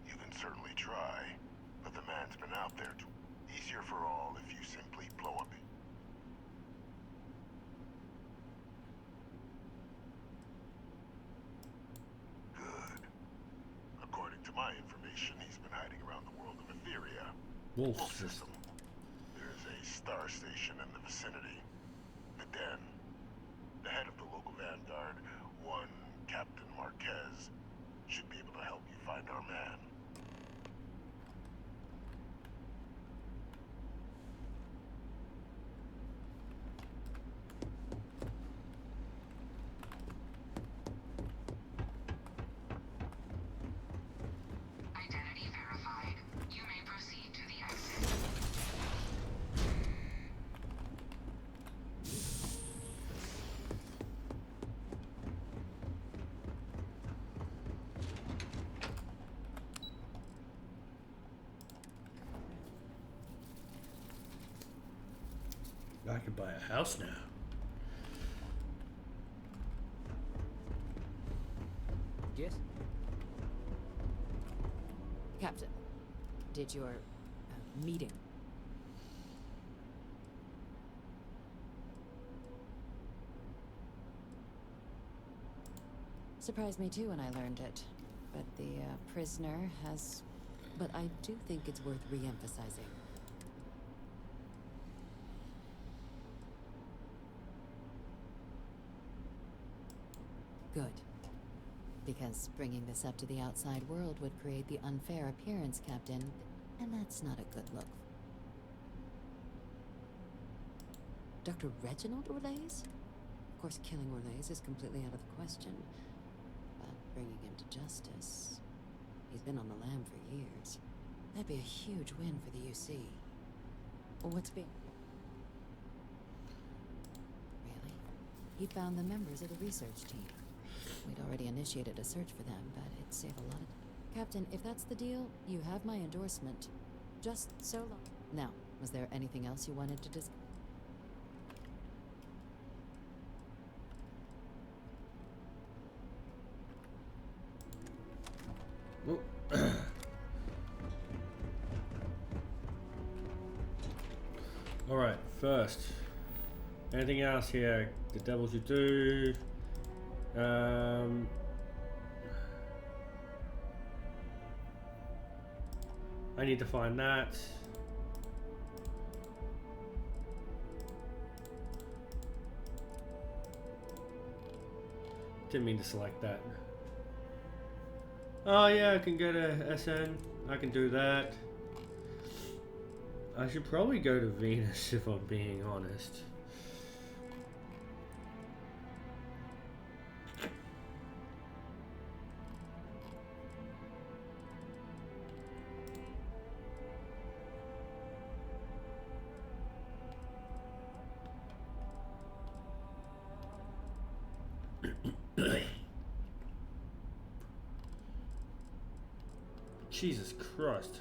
[SPEAKER 2] You can certainly try, but the man's been out there too. Easier for all if you simply blow up it. Good. According to my information, he's been hiding around the world of Etheria. Wolf system. There's a star station in the vicinity. The Den. The head of the local vanguard, one Captain Marquez, should be able to help you find our man.
[SPEAKER 10] Identity verified. You may proceed to the exit.
[SPEAKER 1] I could buy a house now.
[SPEAKER 7] Yes?
[SPEAKER 3] Captain, did your meeting? Surprised me too when I learned it. But the prisoner has... But I do think it's worth re-emphasizing. Good. Because bringing this up to the outside world would create the unfair appearance, Captain, and that's not a good look. Dr. Reginald Orlaise? Of course, killing Orlaise is completely out of the question. But bringing him to justice... He's been on the lam for years. That'd be a huge win for the UC. What's being... Really? He found the members of the research team. We'd already initiated a search for them, but it'd save a lot of... Captain, if that's the deal, you have my endorsement. Just so long. Now, was there anything else you wanted to discuss?
[SPEAKER 1] Alright, first. Anything else here? The devils you do. I need to find that. Didn't mean to select that. Oh yeah, I can go to SN. I can do that. I should probably go to Venus if I'm being honest. Jesus Christ.